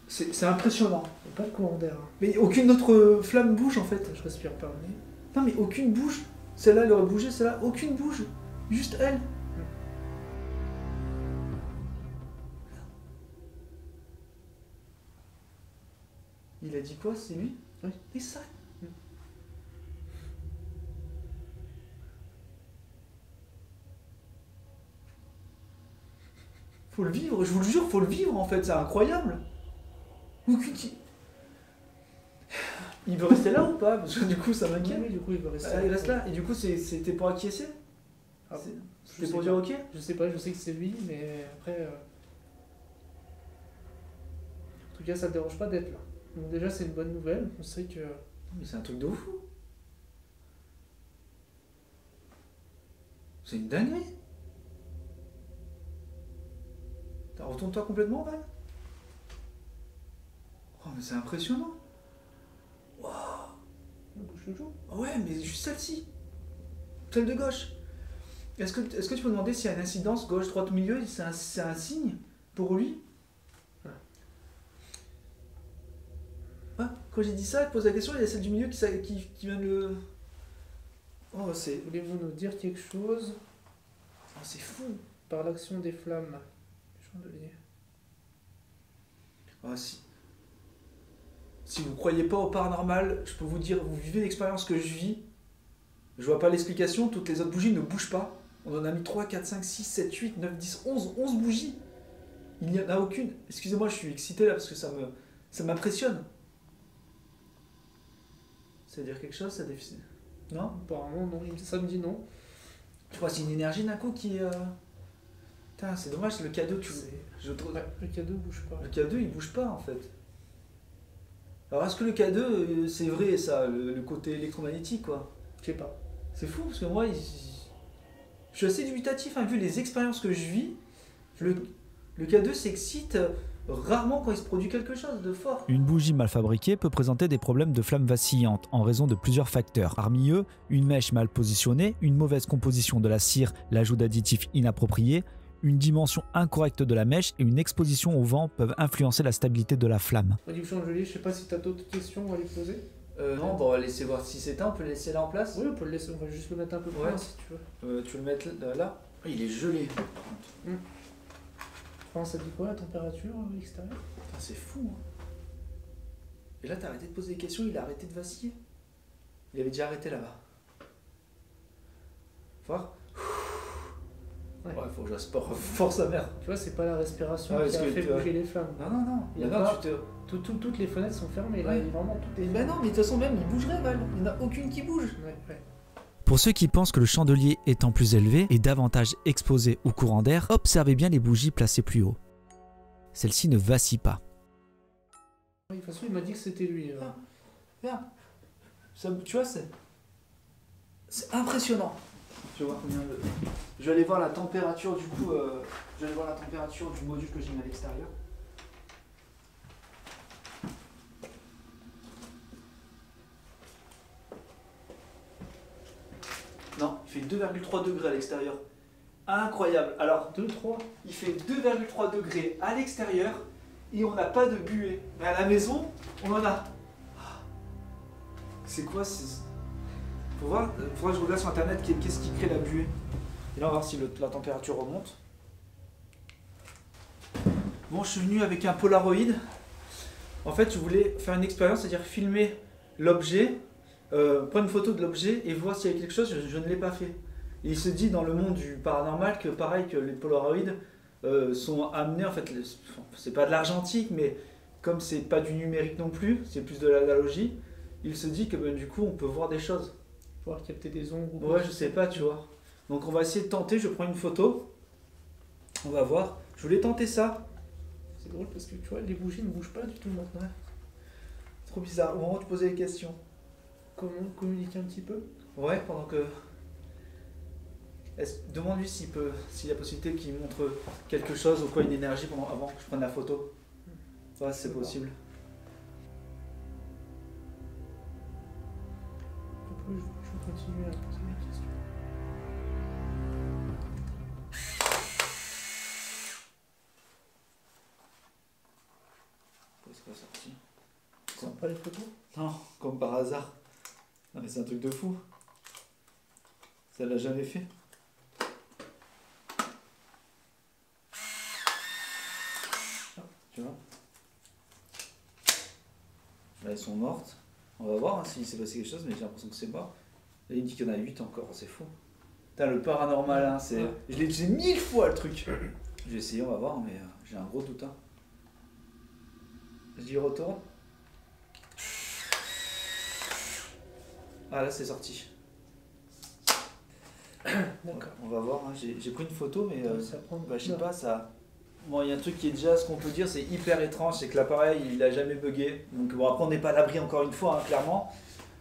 C'est impressionnant. Il n'y a pas de courant d'air. Mais aucune autre flamme bouge en fait. Je respire par le nez. Non mais aucune bouge. Celle-là elle aurait bougé, celle-là, aucune bouge. Juste elle. Il a dit quoi, c'est lui? Oui. Et ça. Faut le vivre, je vous le jure, faut le vivre en fait, c'est incroyable. Aucune... Il veut rester là ou pas? Parce que du coup ça m'inquiète. Oui, du coup il veut rester là. Il reste là, et du coup c'était pour acquiescer? C'était pour dire ok? Je sais pas, je sais que c'est lui, mais après... En tout cas ça ne dérange pas d'être là. Donc déjà c'est une bonne nouvelle, on sait que... Mais c'est un truc de ouf. C'est une dinguerie. Retourne-toi complètement, Val. Oh, mais c'est impressionnant. Waouh. Ouais, mais juste celle-ci. Celle de gauche. Est-ce que tu peux demander s'il y a une incidence gauche, droite, milieu? C'est un signe pour lui? Ouais, quand j'ai dit ça, il pose la question, il y a celle du milieu qui vient de le... Oh, c'est... Voulez-vous nous dire quelque chose? Oh, c'est fou. Par l'action des flammes. Chandelier. Oh, si vous ne croyez pas au paranormal, je peux vous dire, vous vivez l'expérience que je vis. Je vois pas l'explication, toutes les autres bougies ne bougent pas. On en a mis 3, 4, 5, 6, 7, 8, 9, 10, 11 bougies. Il n'y en a aucune. Excusez-moi, je suis excité là parce que ça m'impressionne. Ça veut dire quelque chose, ça définit? Non? Apparemment, non, ça me dit non. Tu vois, c'est une énergie d'un coup qui... Putain, c'est dommage, le K2, Ouais, le K2 bouge pas. Le K2, il bouge pas, en fait. Alors, est-ce que le K2, c'est vrai, ça, le côté électromagnétique, quoi? Je sais pas. C'est fou, parce que moi, je suis assez dubitatif, hein, vu les expériences que je vis. Le K2 s'excite rarement quand il se produit quelque chose de fort. Une bougie mal fabriquée peut présenter des problèmes de flammes vacillantes en raison de plusieurs facteurs. Parmi eux, une mèche mal positionnée, une mauvaise composition de la cire, l'ajout d'additifs inappropriés, une dimension incorrecte de la mèche et une exposition au vent peuvent influencer la stabilité de la flamme. Chandelier, je sais pas si tu as d'autres questions à lui poser. Non, bon, on va laisser voir si c'est éteint, on peut le laisser là en place. Oui, on peut le laisser, on va juste le mettre un peu plus loin si tu veux. Tu veux le mettre là? Il est gelé, par contre. Enfin, ça dit quoi la température à l'extérieur? C'est fou. Hein. Et là, t'as arrêté de poser des questions, il a arrêté de vaciller. Il avait déjà arrêté là-bas. Voir. Ouais, faut que je sport force sa mère. Tu vois, c'est pas la respiration qui a fait bouger les flammes. Non. Toutes les fenêtres sont fermées, là, Ouais. il est vraiment tout est... Bah non, mais de toute façon, même, il bougerait, Val. Il n'y en a aucune qui bouge. Ouais. Pour ceux qui pensent que le chandelier étant plus élevé est davantage exposé au courant d'air, observez bien les bougies placées plus haut. Celle-ci ne vacille pas. De toute façon, il m'a dit que c'était lui. Regarde. Tu vois, c'est impressionnant. Je vais voir combien de... Je vais aller voir la température du coup. Je vais aller voir la température du module que j'ai mis à l'extérieur. Non, il fait 2,3 degrés à l'extérieur. Incroyable. Alors, 2-3. il fait 2,3 degrés à l'extérieur et on n'a pas de buée. Mais à la maison, on en a. C'est quoi? Faut voir, faudra que je regarde sur internet qu'est-ce qui crée la buée. Et là, on va voir si la température remonte. Bon, je suis venu avec un Polaroid. En fait, je voulais faire une expérience, c'est-à-dire filmer l'objet, prendre une photo de l'objet et voir s'il y a quelque chose. Je ne l'ai pas fait. Et il se dit dans le monde du paranormal que pareil que les Polaroids sont amenés, en fait, c'est pas de l'argentique, mais comme c'est pas du numérique non plus, c'est plus de l'analogie, il se dit que du coup on peut voir des choses. Voir capter des ombres ou Ouais, je sais pas, tu vois. Donc on va essayer de tenter, je prends une photo, on va voir. Je voulais tenter ça. C'est drôle parce que tu vois, les bougies ne bougent pas du tout maintenant. Ouais. Trop bizarre, au moment où tu posais les questions. Comment communiquer un petit peu? Ouais, pendant que... Demande-lui s'il y a possibilité qu'il montre quelque chose ou quoi, une énergie avant que je prenne la photo. Ouais, c'est possible. Je vais continuer à poser mes questions. Qu'est-ce qu'on a sorti? Tu sens pas les photos? Non, comme par hasard. Non mais c'est un truc de fou. Ça l'a jamais fait. Tu vois? Là, elles sont mortes. On va voir hein, s'il s'est passé quelque chose, mais j'ai l'impression que c'est mort. Là, il dit qu'il y en a 8 encore, c'est fou. Putain, le paranormal, hein, c'est... Ouais. Je l'ai dit 1000 fois le truc. Je vais essayer, on va voir, mais j'ai un gros doute. Hein. J'y retourne. Ah là, c'est sorti. D'accord. On va voir, hein. J'ai pris une photo, mais Ça prend... je sais pas, ça... Bon, il y a un truc qui est déjà, ce qu'on peut dire, c'est hyper étrange, c'est que l'appareil, il a jamais bugué. Donc bon, après, on n'est pas à l'abri encore une fois, hein, clairement.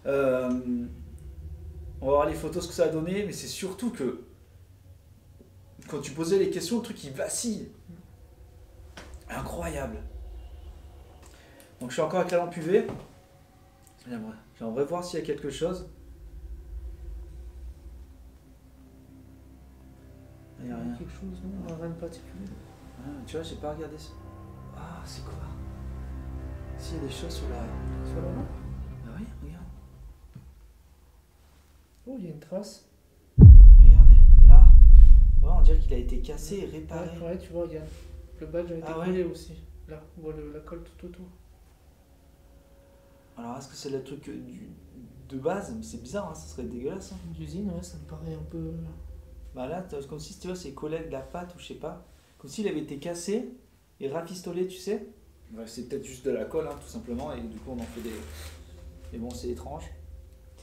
On va voir les photos, ce que ça a donné, mais c'est surtout que quand tu posais les questions, le truc, il vacille. Incroyable. Donc je suis encore avec la lampe UV. J'aimerais voir s'il y a quelque chose. Il n'y a rien. Quelque chose, non? Rien de particulier. Ah, tu vois, j'ai pas regardé ça. Ah, c'est quoi? S'il y a des choses sur la... Sur la main? Ah oui, regarde. Oh, il y a une trace. Regardez, là. Ouais, on dirait qu'il a été cassé et réparé. Ouais, tu vois, regarde. Le badge a été Ah ouais. collé aussi. Là, on voit la colle tout autour. Alors, est-ce que c'est le truc de base? Mais c'est bizarre, hein, ça serait dégueulasse. Hein. D'usine, ouais, ça me paraît un peu... Bah là, comme si tu vois, c'est collé de la pâte ou je sais pas. Comme s'il avait été cassé et rafistolé, tu sais. Ouais, c'est peut-être juste de la colle, hein, tout simplement, et du coup on en fait des... Mais bon, c'est étrange.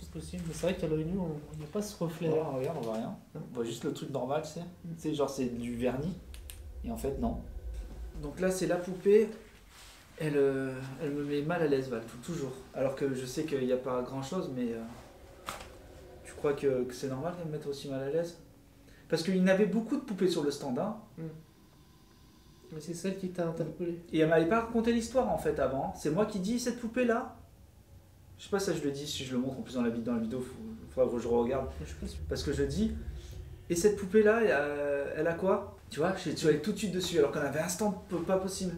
C'est possible, mais c'est vrai qu'à l'œil nu, il n'y a pas ce reflet. Ouais, regarde, on voit rien. On voit juste le truc normal, tu sais. Tu sais, genre c'est du vernis. Et en fait, non. Donc là, c'est la poupée. Elle me met mal à l'aise, Val, toujours. Alors que je sais qu'il n'y a pas grand-chose, mais... tu crois que c'est normal qu'elle me mette aussi mal à l'aise? Parce qu'il y avait beaucoup de poupées sur le stand, hein. Mais c'est celle qui t'a interpellé. Et elle m'avait pas raconté l'histoire en fait avant. C'est moi qui dis cette poupée là. Je sais pas, ça je le dis, si je le montre en plus dans la vidéo, faudra que je regarde. Je sais pas si... Parce que je dis, et cette poupée là, elle a quoi? Tu vois, je suis allé tout de suite dessus alors qu'on avait un stand pas possible.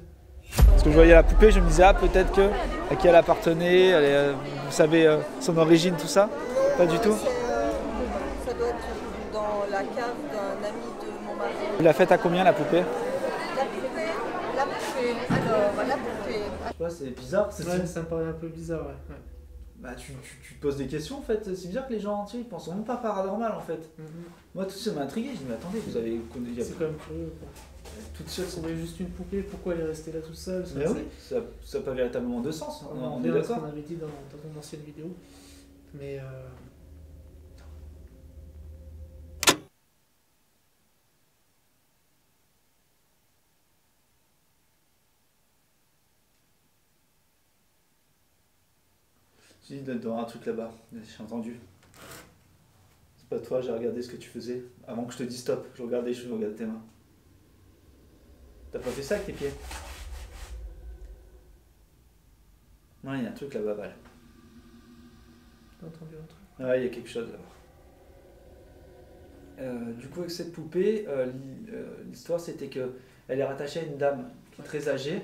Parce que je voyais la poupée, je me disais, ah peut-être que à qui elle appartenait, vous savez son origine, tout ça? Pas du tout. Ça doit être dans la cave d'un ami de mon mari. Vous la faites à combien la poupée? Alors, la poupée. Tu vois, c'est bizarre. Ouais, ça me paraît un peu bizarre, ouais. Bah tu te poses des questions en fait, c'est bizarre que les gens entiers ils pensent vraiment pas paranormal en fait. Moi tout ça m'a intrigué, je dis mais attendez, vous avez connu... C'est quand même curieux quoi. Toute seule, On voyait juste une poupée, pourquoi elle est restée là toute seule? mais oui, ça n'a pas véritablement de sens, on est ce d'accord. qu'on avait dit dans une ancienne vidéo. Mais Si, dans un truc là-bas, j'ai entendu. C'est pas toi, j'ai regardé ce que tu faisais. Avant que je te dise stop, je regardais les choses, je regardais tes mains. T'as pas fait ça avec tes pieds? Non, il y a un truc là-bas, Val. J'ai entendu un truc. Ouais, il y a quelque chose là-bas. Du coup, avec cette poupée, l'histoire c'était que elle est rattachée à une dame qui est très âgée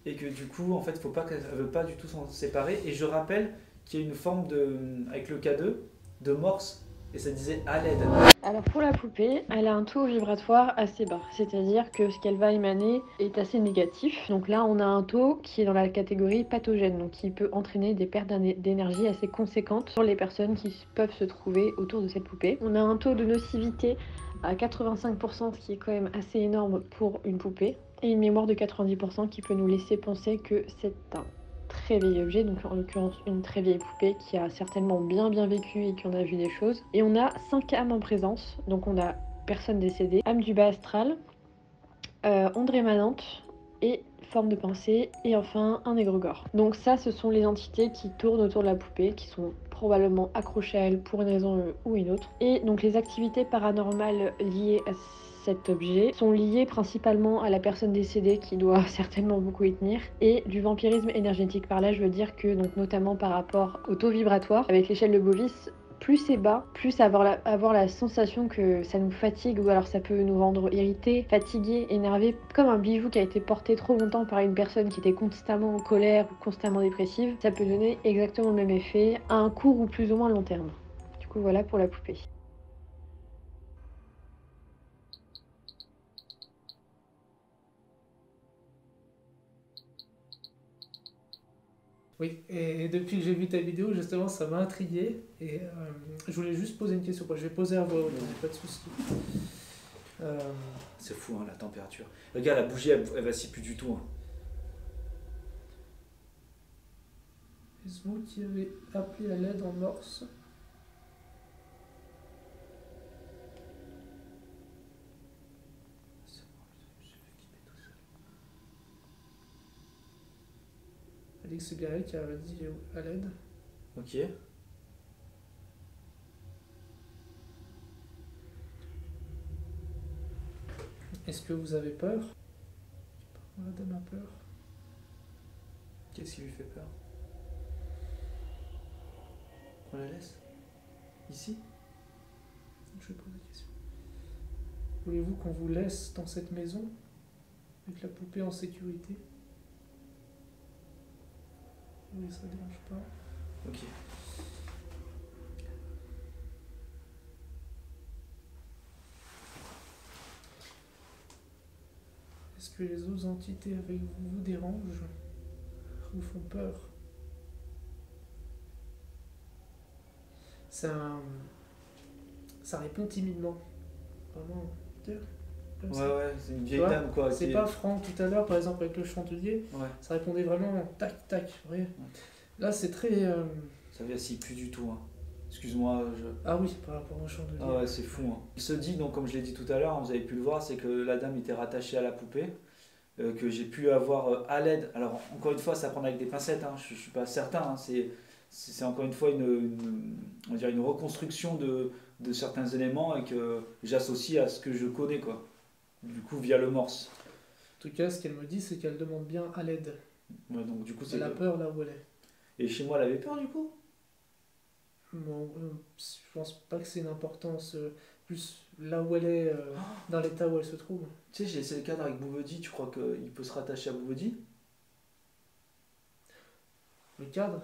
et que du coup, en fait, faut pas qu'elle veut pas du tout s'en séparer. Et je rappelle qu'il y a une forme de, avec le K2, de morse et ça disait à l'aide. Alors pour la poupée, elle a un taux vibratoire assez bas, c'est-à-dire que ce qu'elle va émaner est assez négatif. Donc là, on a un taux qui est dans la catégorie pathogène, donc qui peut entraîner des pertes d'énergie assez conséquentes sur les personnes qui peuvent se trouver autour de cette poupée. On a un taux de nocivité à 85%, ce qui est quand même assez énorme pour une poupée, et une mémoire de 90% qui peut nous laisser penser que c'est un très vieil objet, donc en l'occurrence une très vieille poupée qui a certainement bien vécu et qui en a vu des choses. Et on a 5 âmes en présence, donc on a personne décédée, âme du bas astral, onde rémanente et forme de pensée, et enfin un égrégore. Donc ça, ce sont les entités qui tournent autour de la poupée, qui sont probablement accrochées à elle pour une raison ou une autre. Et donc les activités paranormales liées à cet objet sont liées principalement à la personne décédée qui doit certainement beaucoup y tenir, et du vampirisme énergétique. Par là, je veux dire que, donc notamment par rapport au taux vibratoire, avec l'échelle de Bovis, plus c'est bas, plus avoir la sensation que ça nous fatigue, ou alors ça peut nous rendre irrités, fatigués, énervés, comme un bijou qui a été porté trop longtemps par une personne qui était constamment en colère ou constamment dépressive. Ça peut donner exactement le même effet à un court ou plus ou moins long terme. Du coup, voilà pour la poupée. Oui, et depuis que j'ai vu ta vidéo, justement, ça m'a intrigué. Et je voulais juste poser une question. Je vais poser à voix haute, pas de soucis. C'est fou, hein, la température. Regarde, la bougie, elle vacille plus du tout. Hein. Est-ce vous qui avez appelé à l'aide en morse? Elle dit que c'est bien elle qui a dit à l'aide. Ok. Est-ce que vous avez peur? La dame a peur. Qu'est-ce qui lui fait peur? On la laisse? Ici? Je vais poser la question. Voulez-vous qu'on vous laisse dans cette maison avec la poupée en sécurité? Oui, ça ne dérange pas. Ok. Est-ce que les autres entités avec vous vous dérangent? Vous font peur? Ça répond timidement. Vraiment. Comme ça. Ouais, c'est une vieille dame quoi. C'est pas Franck tout à l'heure, par exemple, avec le chandelier. Ouais. Ça répondait vraiment tac, tac. Vous voyez. Là, c'est très. Ça vacille plus du tout. Hein. Excuse-moi. Ah oui, par rapport au chandelier. Ah ouais, c'est fou. Hein. Il se dit, donc, comme je l'ai dit tout à l'heure, vous avez pu le voir, c'est que la dame était rattachée à la poupée, que j'ai pu avoir à l'aide. Alors, encore une fois, ça prend avec des pincettes, hein. Je suis pas certain. Hein. C'est encore une fois on va dire une reconstruction de certains éléments et que j'associe à ce que je connais, quoi. Du coup, via le morse. En tout cas, ce qu'elle me dit, c'est qu'elle demande bien à l'aide. Ouais, donc, du coup, Elle a peur là où elle est. Et chez moi, elle avait peur, du coup? Bon, je pense pas que c'est une importance. Plus là où elle est, dans l'état où elle se trouve. Tu sais, j'ai laissé le cadre avec Boubedi, tu crois qu'il peut se rattacher à Boubedi? Le cadre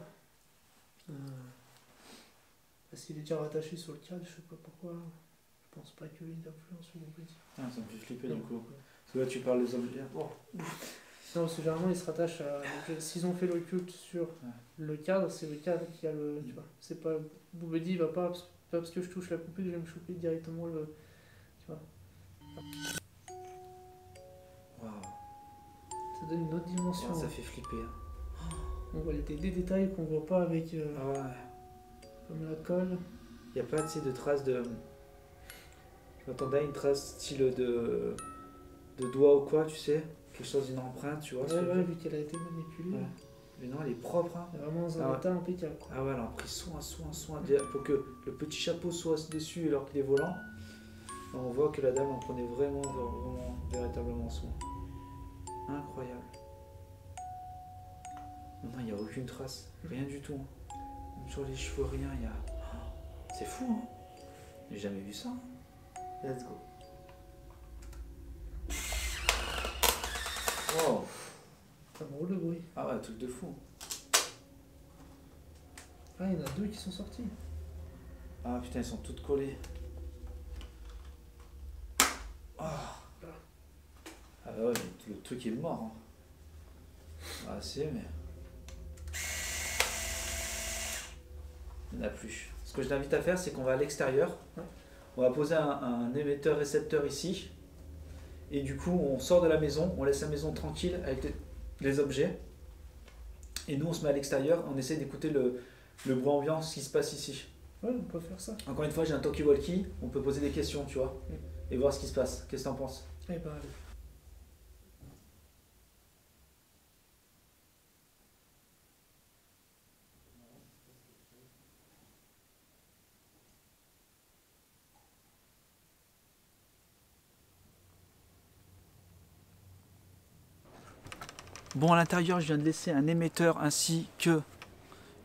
s'il est déjà rattaché sur le cadre, je sais pas pourquoi. Je pense pas qu'il ait d'influence sur mon petit. Ah, ça me fait flipper du coup. Parce que là, tu parles des objets. Non, parce que généralement, ils se rattachent à l'objet. S'ils ont fait le culte sur le cadre, c'est le cadre qui a le. Tu vois, c'est pas. Boubedi, il va pas parce que je touche la poupée que je vais me choper directement le. Tu vois. Waouh. Ça donne une autre dimension. Ça fait flipper. Hein. On voit des détails qu'on voit pas avec. Ah ouais. Comme la colle. Il n'y a pas de traces de. Je m'attendais à une trace style de doigt ou quoi, tu sais? Quelque chose d'une empreinte, tu vois? Ouais, vu qu'elle a été manipulée. Ouais. Mais non, elle est propre. Hein. Elle est vraiment dans un état impeccable. Quoi. Ah ouais, elle a pris soin pour que le petit chapeau soit dessus alors qu'il est volant. On voit que la dame en prenait vraiment véritablement soin. Incroyable. Non, il n'y a aucune trace, rien du tout. Même sur les cheveux, rien, il y a... C'est fou, hein. J'ai jamais vu ça. Let's go. Wow. Ça me roule le bruit. Ah ouais, truc de fou. Ah, il y en a 2 qui sont sortis. Ah putain, elles sont toutes collées. Oh. Ah ouais, mais le truc est mort. Hein. Ah c'est, mais... Il n'y en a plus. Ce que je t'invite à faire, c'est qu'on va à l'extérieur. On va poser un émetteur-récepteur ici. Et du coup, on sort de la maison, on laisse la maison tranquille avec les objets. Et nous, on se met à l'extérieur, on essaie d'écouter le bruit ambiant, ce qui se passe ici. Ouais, on peut faire ça. Encore une fois, j'ai un talkie-walkie, on peut poser des questions, tu vois, et voir ce qui se passe. Qu'est-ce que t'en penses? Eh ben, allez. Bon, à l'intérieur, je viens de laisser un émetteur ainsi que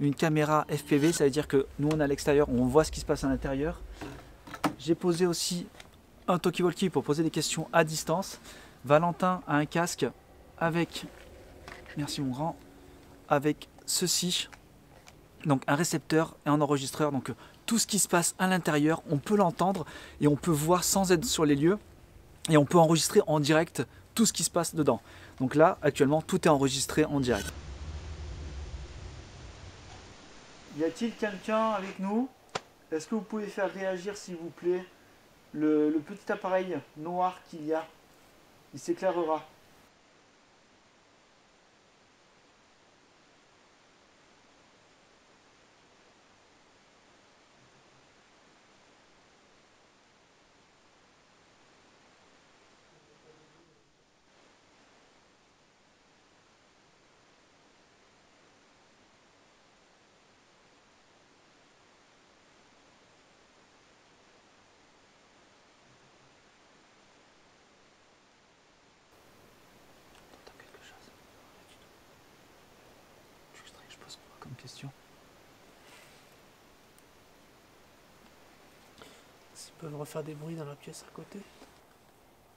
une caméra FPV, ça veut dire que nous, on est à l'extérieur, on voit ce qui se passe à l'intérieur. J'ai posé aussi un talkie-walkie pour poser des questions à distance. Valentin a un casque avec, merci mon grand, avec ceci, donc un récepteur et un enregistreur. Donc tout ce qui se passe à l'intérieur, on peut l'entendre et on peut voir sans être sur les lieux. Et on peut enregistrer en direct tout ce qui se passe dedans. Donc là, actuellement, tout est enregistré en direct. Y a-t-il quelqu'un avec nous? Est-ce que vous pouvez faire réagir, s'il vous plaît, le petit appareil noir qu'il y a? Il s'éclairera. Je pose quoi comme question? S'ils peuvent refaire des bruits dans la pièce à côté.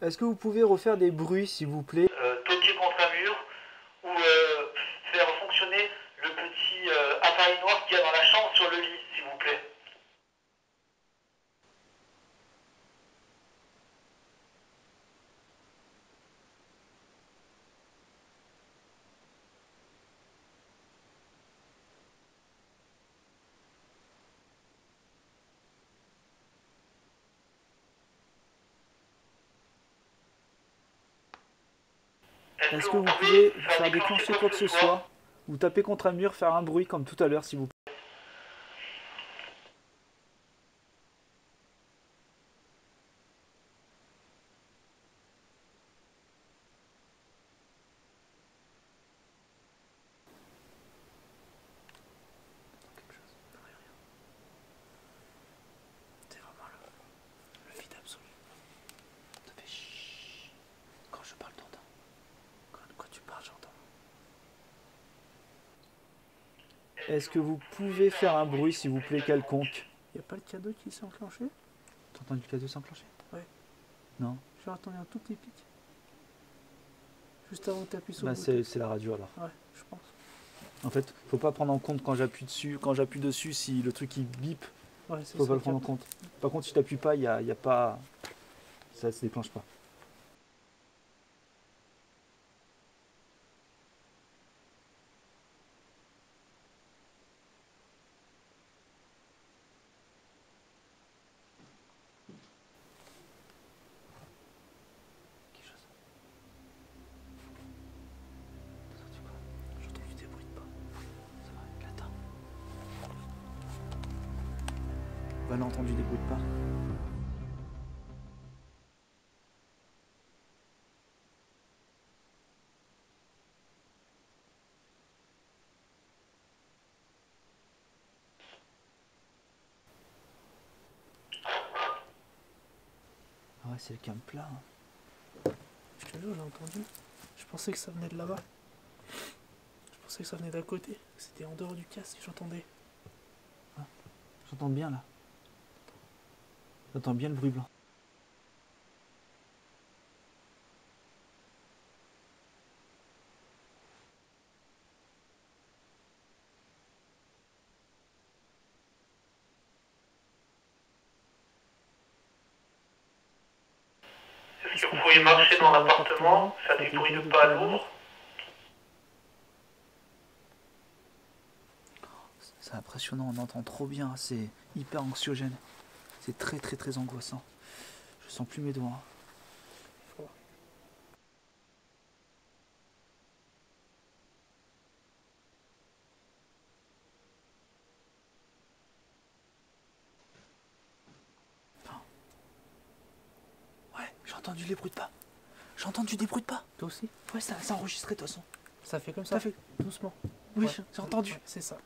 Est-ce que vous pouvez refaire des bruits, s'il vous plaît? Toquer contre un mur ou faire fonctionner le petit appareil noir qu'il y a dans la chambre sur le lit, s'il vous plaît. Est-ce que vous pouvez faire déclencher quoi que ce soit ou taper contre un mur, faire un bruit comme tout à l'heure, s'il vous plaît? C'est vraiment le vide absolu. Ça fait chut. Quand je parle, t'entends. Quand tu parles, j'entends. Est-ce que vous pouvez faire un bruit, s'il vous plaît, quelconque? Y a pas le cadeau qui s'est enclenché? T'as entendu le cadeau s'enclencher? Ouais. Non. J'ai entendu un tout petit pic. Juste avant que tu appuies sur Bah, le bouton. c'est la radio alors. Ouais, je pense. En fait, faut pas prendre en compte quand j'appuie dessus, si le truc il bip, Ouais, c'est faut ça pas le le prendre en capte. compte. Par contre, si t'appuies pas, il y a pas, ça se déclenche pas. Quelque chose. T'as entendu quoi? J'ai entendu des bruits de pas. Ça va, l'attends. Bah, elle a entendu des bruits de pas. Ouais, c'est le camp plat. Je te jure, j'ai entendu. Je pensais que ça venait de là-bas. Je pensais que ça venait d'à côté. Que c'était en dehors du casque que j'entendais. J'entends bien là. J'entends bien le bruit blanc. Est-ce que vous pourriez marcher dans l'appartement, faire des bruits de pas lourds? C'est impressionnant, on entend trop bien, c'est hyper anxiogène. C'est très très très angoissant. Je sens plus mes doigts. Ouais, j'ai entendu les bruits de pas. J'ai entendu des bruits de pas. Toi aussi? Ouais, ça a enregistré de toute façon. Ça fait comme ça? Ça fait. Doucement. Oui, Ouais. j'ai entendu. Ouais, c'est ça.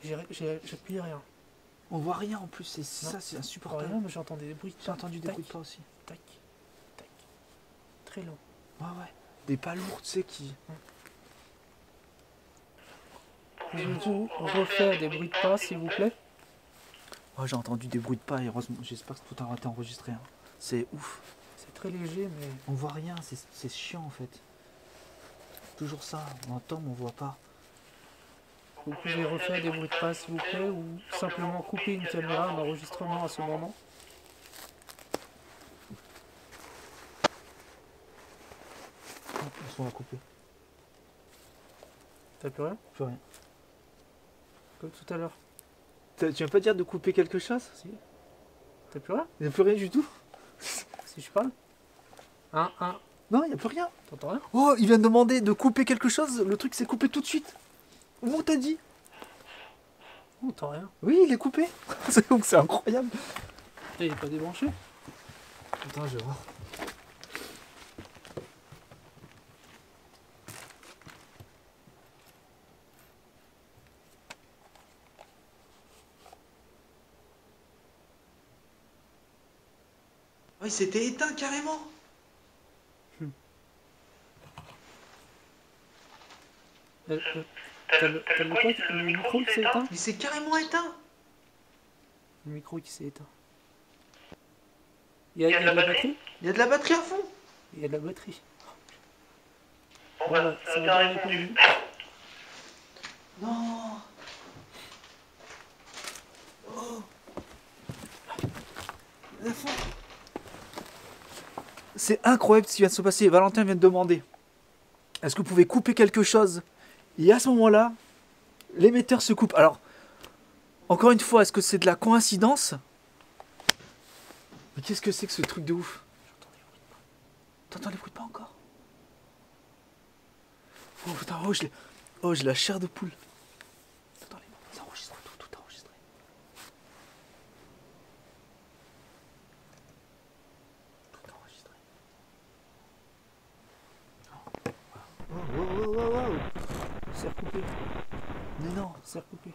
J'appuie rien. On voit rien en plus, c'est Non. ça, c'est Pas insupportable. rien, mais j'entendais des bruits. J'ai entendu des Tac, bruits de pas aussi. Tac, tac. Très long. Ouais, ouais. Des pas lourds, tu sais, qui. Pouvez-vous refaire des bruits de pas, s'il vous plaît? Ouais, j'ai entendu des bruits de pas, et heureusement, j'espère que tout a été enregistré. Hein. C'est ouf. C'est très léger, mais... On voit rien, c'est chiant en fait. Toujours ça, on entend mais on voit pas. Vous pouvez refaire des bruits de pas, s'il vous plaît, ou simplement couper une caméra, un enregistrement à ce moment. On va couper. T'as plus rien? Plus rien. Comme tout à l'heure. Tu viens pas dire de couper quelque chose? Si. T'as plus rien? Il n'y a plus rien du tout. Si je parle? Un. Non, il n'y a plus rien. T'entends rien? Oh, il vient de demander de couper quelque chose. Le truc c'est coupé tout de suite. Au moment où t'as dit. Oh, t'entends rien. Oui, il est coupé. Donc c'est incroyable. Et il est pas débranché? Attends, je vais voir. Oh, il s'était éteint carrément. T'as le quoi? Le micro qui s'est éteint? Il s'est carrément éteint. Le micro qui s'est éteint. Il y a de la batterie? Il y a de la batterie à fond. Il y a de la batterie. Bon, Voilà, bah, ça ça a a bien répondu. répondu. Non. Oh. À fond. C'est incroyable ce qui vient de se passer. Valentin vient de demander est-ce que vous pouvez couper quelque chose? Et à ce moment-là, l'émetteur se coupe. Alors, encore une fois, est-ce que c'est de la coïncidence? Mais qu'est-ce que c'est que ce truc de ouf? T'entends les bruits de pas encore? Oh putain, oh, j'ai la chair de poule. Attends, ça enregistre tout enregistré. Tout enregistré. Oh. C'est recoupé. Mais non. C'est recoupé.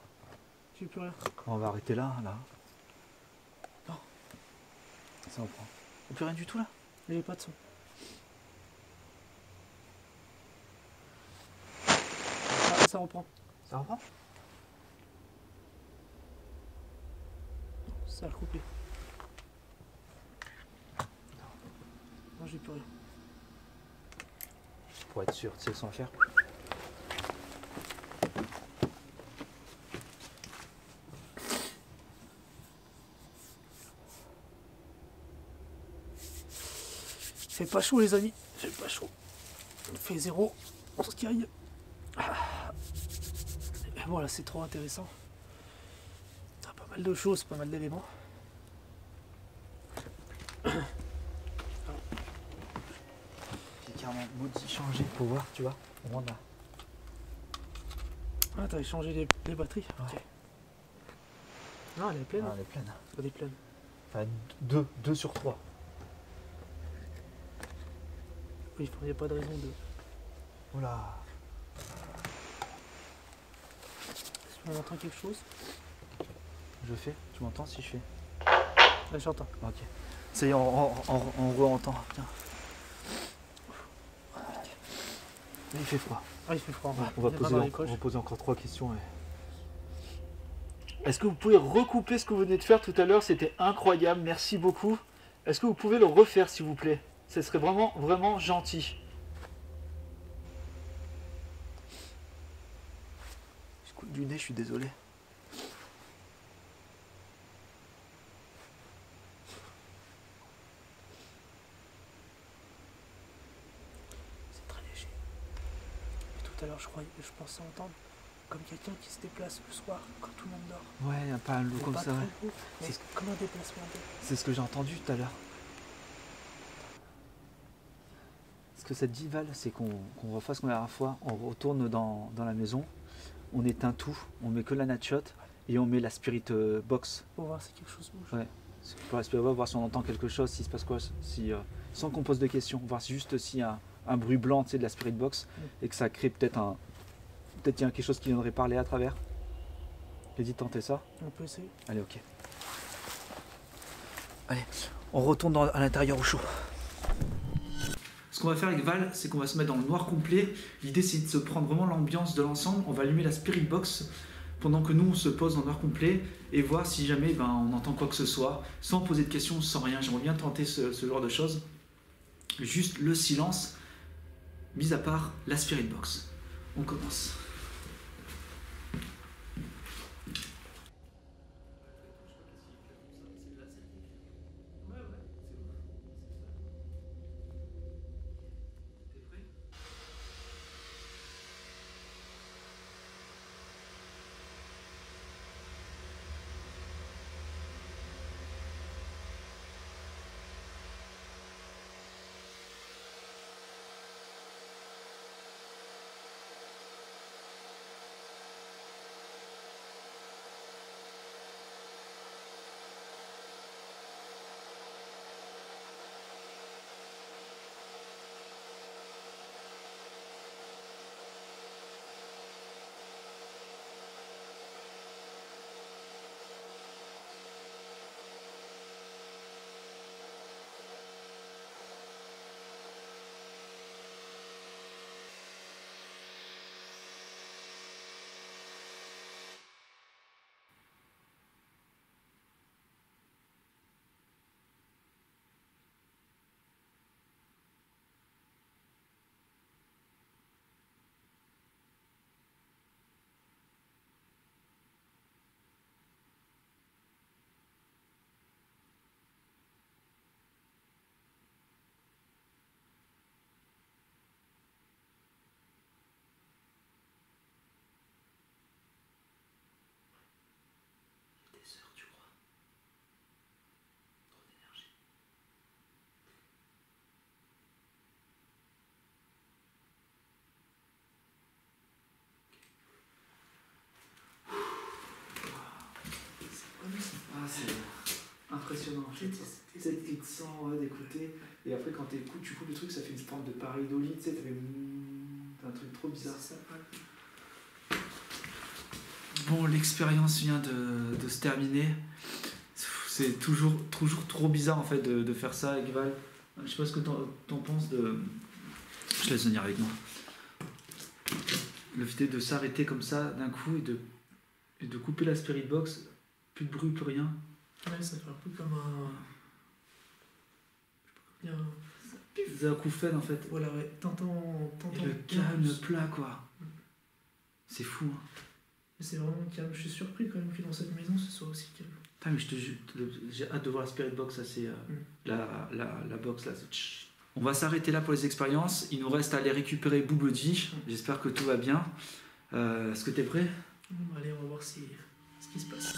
J'ai plus rien. On va arrêter là. Non. Ça reprend. Il n'y a plus rien du tout là? J'ai pas de son. Ça reprend. Ça reprend? Ça a recoupé. Non, j'ai plus rien. Pour être sûr, tu sais sans faire. Fait pas chaud les amis, fait pas chaud. On fait 0, on se caille. Et voilà, c'est trop intéressant. T'as pas mal de choses, pas mal d'éléments. J'ai carrément maudit changer pour voir, tu vois. Au moins là. Ah, t'avais changé les batteries? Ouais. Ok. Non, elle est pleine. Ah, elle est pleine. Elle est pleine. Enfin, 2 sur 3. Oui, il n'y a pas de raison de... Oula. Est-ce qu'on entend quelque chose? Je fais. Tu m'entends si je fais? Ouais, j'entends. Ok. Ça y est, on re-entend. Putain. Là, il fait froid. Ah, il fait froid. On va poser encore 3 questions. Est-ce que vous pouvez recouper ce que vous venez de faire tout à l'heure? C'était incroyable, merci beaucoup. Est-ce que vous pouvez le refaire, s'il vous plaît? Ce serait vraiment, vraiment gentil. Je coule du nez, je suis désolé. C'est très léger. Et tout à l'heure, je pensais entendre comme quelqu'un qui se déplace le soir quand tout le monde dort. Ouais, il n'y a pas un loup comme Pas ça. très Ouais. gros, mais comme un déplacement d'air. C'est ce que j'ai entendu tout à l'heure. Ce que ça te dit, Val, c'est qu'on refasse comme la dernière fois. On retourne dans la maison, on éteint tout, on met que la natchotte et on met la spirit box. Pour voir si quelque chose bouge. Ouais. Pour la spirit box, voir si on entend quelque chose, s'il se passe quoi, sans qu'on pose de questions, voir si juste s'il y a un bruit blanc, tu sais, de la spirit box et que ça crée peut-être il y a quelque chose qui viendrait parler à travers. J'ai dit tenter ça. On peut essayer. Allez, ok. Allez, on retourne à l'intérieur au chaud. Ce qu'on va faire avec Val, c'est qu'on va se mettre dans le noir complet. L'idée, c'est de se prendre vraiment l'ambiance de l'ensemble. On va allumer la spirit box pendant que nous, on se pose en noir complet et voir si jamais on entend quoi que ce soit, sans poser de questions, sans rien. J'aimerais bien tenter ce genre de choses. Juste le silence, mis à part la spirit box. On commence. C'est impressionnant. C'est qui te sent d'écouter. Et après, quand tu écoutes le truc, ça fait une forme de pareidolie. Tu sais, ça fait un truc trop bizarre. Bon, l'expérience vient de se terminer. C'est toujours trop bizarre en fait de faire ça avec Val. Je sais pas ce que t'en penses de. Je laisse venir avec moi. Le fait de s'arrêter comme ça d'un coup et de couper la spirit box, plus de bruit, plus rien. Ouais, ça fait un peu comme un. Il y a un. C'est un coup fait en fait. Voilà, ouais. T'entends. Et le calme plat quoi. C'est fou. Hein. Mais c'est vraiment calme. Je suis surpris quand même que dans cette maison ce soit aussi calme. Putain, mais je te jure, j'ai hâte de voir la spirit box, ça c'est la box là. On va s'arrêter là pour les expériences. Il nous reste à aller récupérer Boubedi. J'espère que tout va bien. Est-ce que t'es prêt? Allez, on va voir ce qui se passe.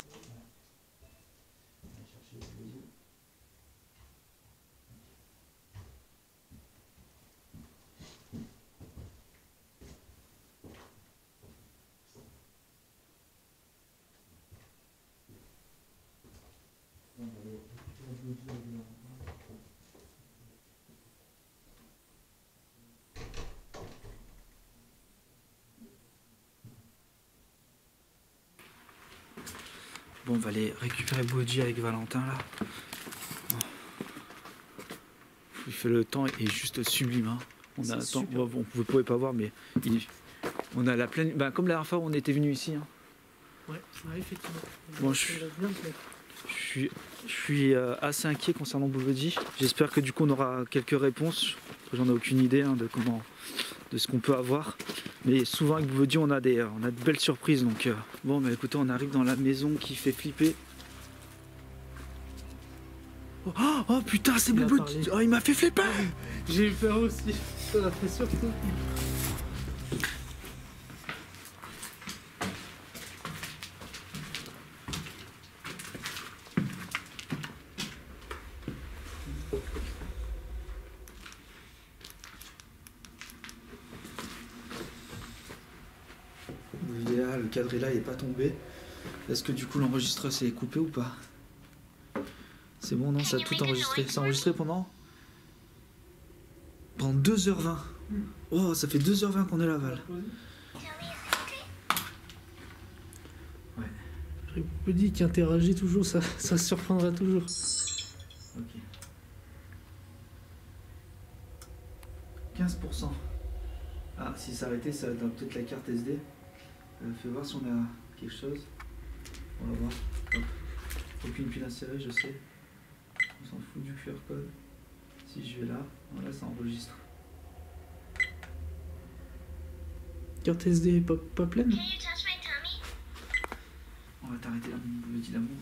Bon, on va aller récupérer Bodhi avec Valentin là. Il fait le temps est juste sublime. Hein. On a, attends, bon, vous ne pouvez pas voir, mais on a la pleine. Bah, comme la dernière fois où on était venu ici. Hein. Ouais, effectivement. Bon, je suis assez inquiet concernant Bodhi. J'espère que du coup on aura quelques réponses. J'en ai aucune idée hein, de ce qu'on peut avoir. Mais souvent avec Bodhi on a de belles surprises. Donc bon, mais écoutez, on arrive dans la maison qui fait flipper. Oh putain, c'est Bodhi. Oh, il m'a fait flipper. J'ai eu peur aussi. Ça m'a fait surtout. Le cadre est là, il n'est pas tombé. Est-ce que du coup l'enregistreur s'est coupé ou pas? C'est bon, non, ça a tout enregistré. Ça a enregistré pendant 2h20. Oh, ça fait 2h20 qu'on est là, Val. Ouais. Bodhi qui interagit toujours, ça se surprendra toujours. Ok. 15%. Ah, si ça arrêtait, ça va être peut-être la carte SD. Fais voir si on a quelque chose. On va voir. Hop. Aucune pile insérée, je sais. On s'en fout du QR code. Si je vais là, voilà, ça enregistre. Carte SD pas pleine? On va t'arrêter là, mon petit amour.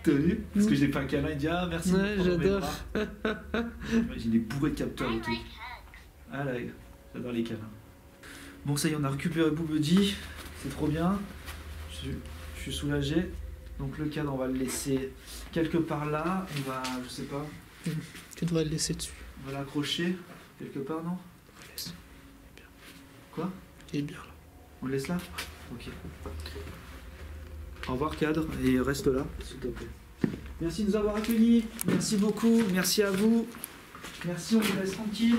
T'as vu? Parce que j'ai fait un câlin, il dit ah merci. Ouais, j'adore. J'ai des bourrées de capteurs et tout. Ah là, j'adore les câlins. Bon, ça y est, on a récupéré Bodhi. C'est trop bien. Je suis soulagé. Donc le cadre, on va le laisser quelque part là. On va, je sais pas. Tu devrais le laisser dessus. On va l'accrocher quelque part, non? Laisse. Bien. Quoi? Il est bien là. On le laisse là? Ok. Au revoir cadre et reste là, s'il te plaît. Merci de nous avoir accueillis. Merci beaucoup. Merci à vous. Merci, on vous laisse tranquille.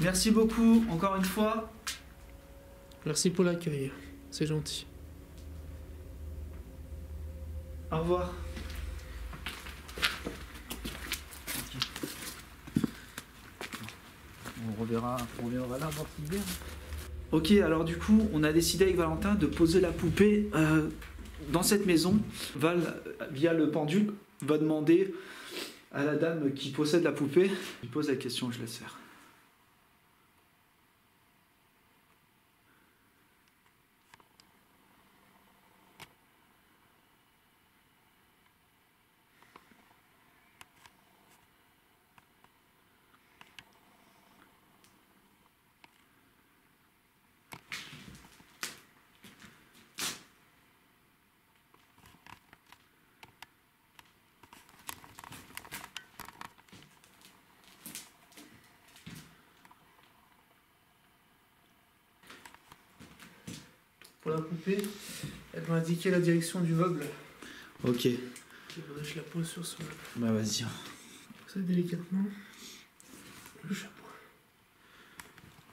Merci beaucoup, encore une fois. Merci pour l'accueil, c'est gentil. Au revoir. On reviendra là voir si bien. Ok, alors du coup, on a décidé avec Valentin de poser la poupée dans cette maison. Val, via le pendule, va demander à la dame qui possède la poupée. Je lui pose la question, je laisse faire. Pour la poupée, elle m'a indiqué la direction du meuble. Ok. Il faudrait que je la pose sur ce meuble. Bah vas-y. Ça délicatement. Le chapeau.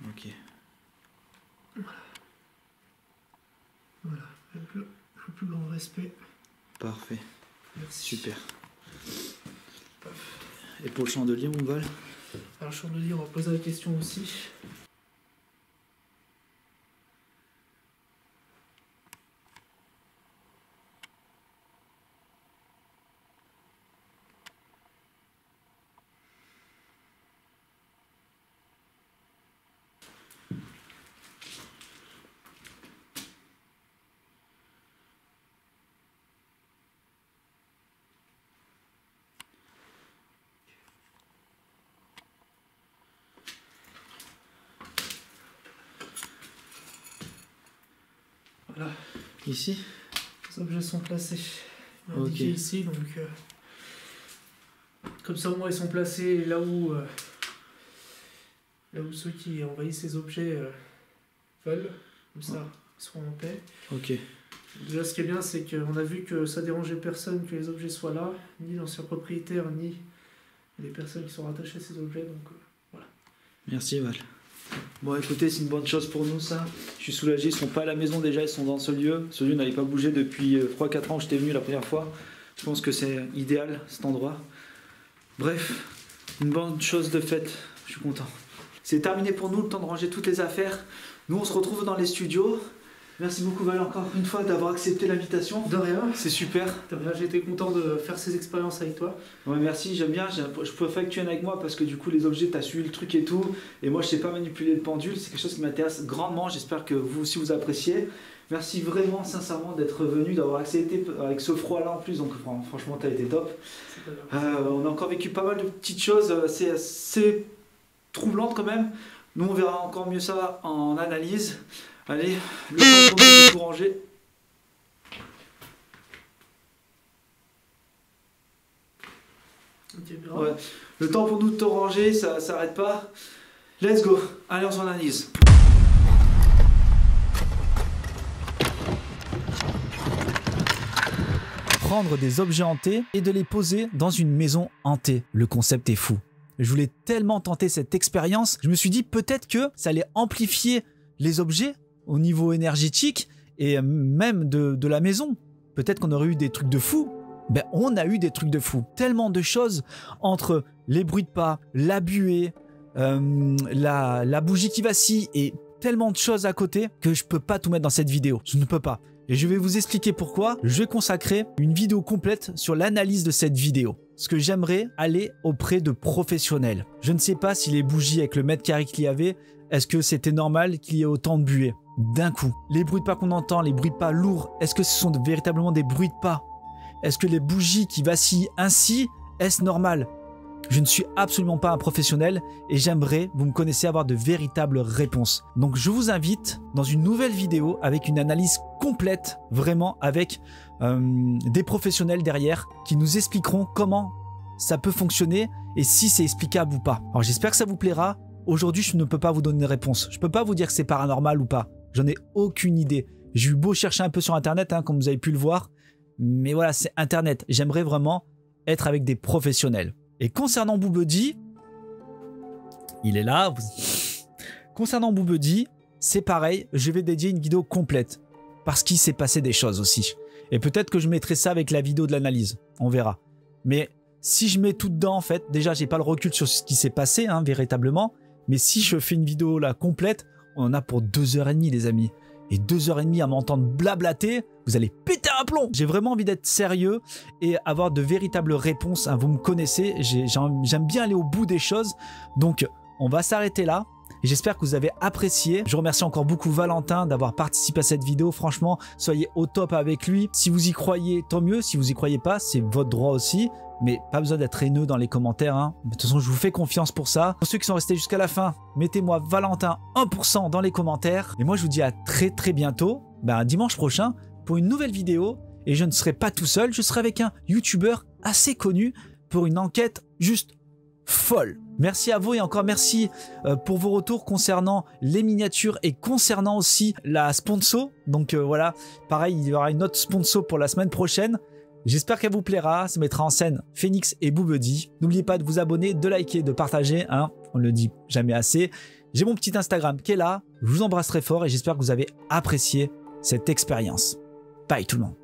Ok. Voilà. Le plus grand respect. Parfait. Merci. Super. Et pour le chandelier, mon Val? Alors, le chandelier, on va poser la question aussi. Voilà. Ici? Les objets sont placés. Ok. Ici, donc comme ça au moins ils sont placés là où ceux qui envahissent ces objets veulent. Comme ça, ils seront en paix. Ok. Déjà, ce qui est bien, c'est qu'on a vu que ça dérangeait personne que les objets soient là, ni l'ancien propriétaire, ni les personnes qui sont rattachées à ces objets. Donc voilà. Merci Val. Bon écoutez, c'est une bonne chose pour nous ça. Je suis soulagé, ils sont pas à la maison déjà, ils sont dans ce lieu. Ce lieu n'avait pas bougé depuis 3-4 ans que j'étais venu la première fois. Je pense que c'est idéal cet endroit. Bref, une bonne chose de faite, je suis content. C'est terminé pour nous, le temps de ranger toutes les affaires. Nous on se retrouve dans les studios. Merci beaucoup Val encore une fois d'avoir accepté l'invitation. De rien. C'est super. De rien, j'ai été content de faire ces expériences avec toi. Ouais merci, j'aime bien. Je préfère que tu viennes avec moi parce que du coup les objets, t'as suivi le truc et tout. Et moi je sais pas manipuler le pendule, c'est quelque chose qui m'intéresse grandement. J'espère que vous aussi vous appréciez. Merci vraiment sincèrement d'être venu, d'avoir accepté avec ce froid là en plus. Donc franchement t'as été top. On a encore vécu pas mal de petites choses. C'est assez troublante quand même. Nous on verra encore mieux ça en analyse. Allez, le temps pour nous de tout ranger. Ouais. Le temps pour nous de tout ranger, ça s'arrête pas. Let's go. Allez, on s'analyse. Prendre des objets hantés et de les poser dans une maison hantée. Le concept est fou. Je voulais tellement tenter cette expérience, je me suis dit peut-être que ça allait amplifier les objets au niveau énergétique et même de la maison. Peut-être qu'on aurait eu des trucs de fou. Ben, on a eu des trucs de fou. Tellement de choses entre les bruits de pas, la buée, la bougie qui vacille et tellement de choses à côté que je peux pas tout mettre dans cette vidéo. Je ne peux pas. Et je vais vous expliquer pourquoi. Je vais consacrer une vidéo complète sur l'analyse de cette vidéo. Ce que j'aimerais aller auprès de professionnels. Je ne sais pas si les bougies avec le mètre carré qu'il y avait, est-ce que c'était normal qu'il y ait autant de buée d'un coup? Les bruits de pas qu'on entend, les bruits de pas lourds, est-ce que ce sont véritablement des bruits de pas? Est-ce que les bougies qui vacillent ainsi, est-ce normal? Je ne suis absolument pas un professionnel et j'aimerais, vous me connaissez, avoir de véritables réponses. Donc je vous invite dans une nouvelle vidéo avec une analyse complète, vraiment avec des professionnels derrière qui nous expliqueront comment ça peut fonctionner et si c'est explicable ou pas. Alors j'espère que ça vous plaira. Aujourd'hui, je ne peux pas vous donner de réponse. Je ne peux pas vous dire que c'est paranormal ou pas. J'en ai aucune idée. J'ai eu beau chercher un peu sur Internet, hein, comme vous avez pu le voir. Mais voilà, c'est Internet. J'aimerais vraiment être avec des professionnels. Et concernant Boubedi, il est là. Concernant Boubedi, c'est pareil. Je vais dédier une vidéo complète. Parce qu'il s'est passé des choses aussi. Et peut-être que je mettrai ça avec la vidéo de l'analyse. On verra. Mais si je mets tout dedans, en fait, déjà, j'ai pas le recul sur ce qui s'est passé, hein, véritablement. Mais si je fais une vidéo là complète, on en a pour 2h30 les amis. Et 2h30 à m'entendre blablater, vous allez péter un plomb. J'ai vraiment envie d'être sérieux et avoir de véritables réponses. Hein, vous me connaissez, j'aime bien aller au bout des choses. Donc on va s'arrêter là. Et j'espère que vous avez apprécié. Je remercie encore beaucoup Valentin d'avoir participé à cette vidéo. Franchement, soyez au top avec lui. Si vous y croyez, tant mieux. Si vous y croyez pas, c'est votre droit aussi. Mais pas besoin d'être haineux dans les commentaires. Hein. De toute façon, je vous fais confiance pour ça. Pour ceux qui sont restés jusqu'à la fin, mettez-moi Valentin 1% dans les commentaires. Et moi, je vous dis à très très bientôt, dimanche prochain, pour une nouvelle vidéo. Et je ne serai pas tout seul, je serai avec un YouTuber assez connu pour une enquête juste folle. Merci à vous et encore merci pour vos retours concernant les miniatures et concernant aussi la sponsor. Donc voilà, pareil, il y aura une autre sponsor pour la semaine prochaine. J'espère qu'elle vous plaira, ça mettra en scène Phoenix et Boubedi. N'oubliez pas de vous abonner, de liker, de partager, hein, on ne le dit jamais assez. J'ai mon petit Instagram qui est là, je vous embrasse très fort et j'espère que vous avez apprécié cette expérience. Bye tout le monde.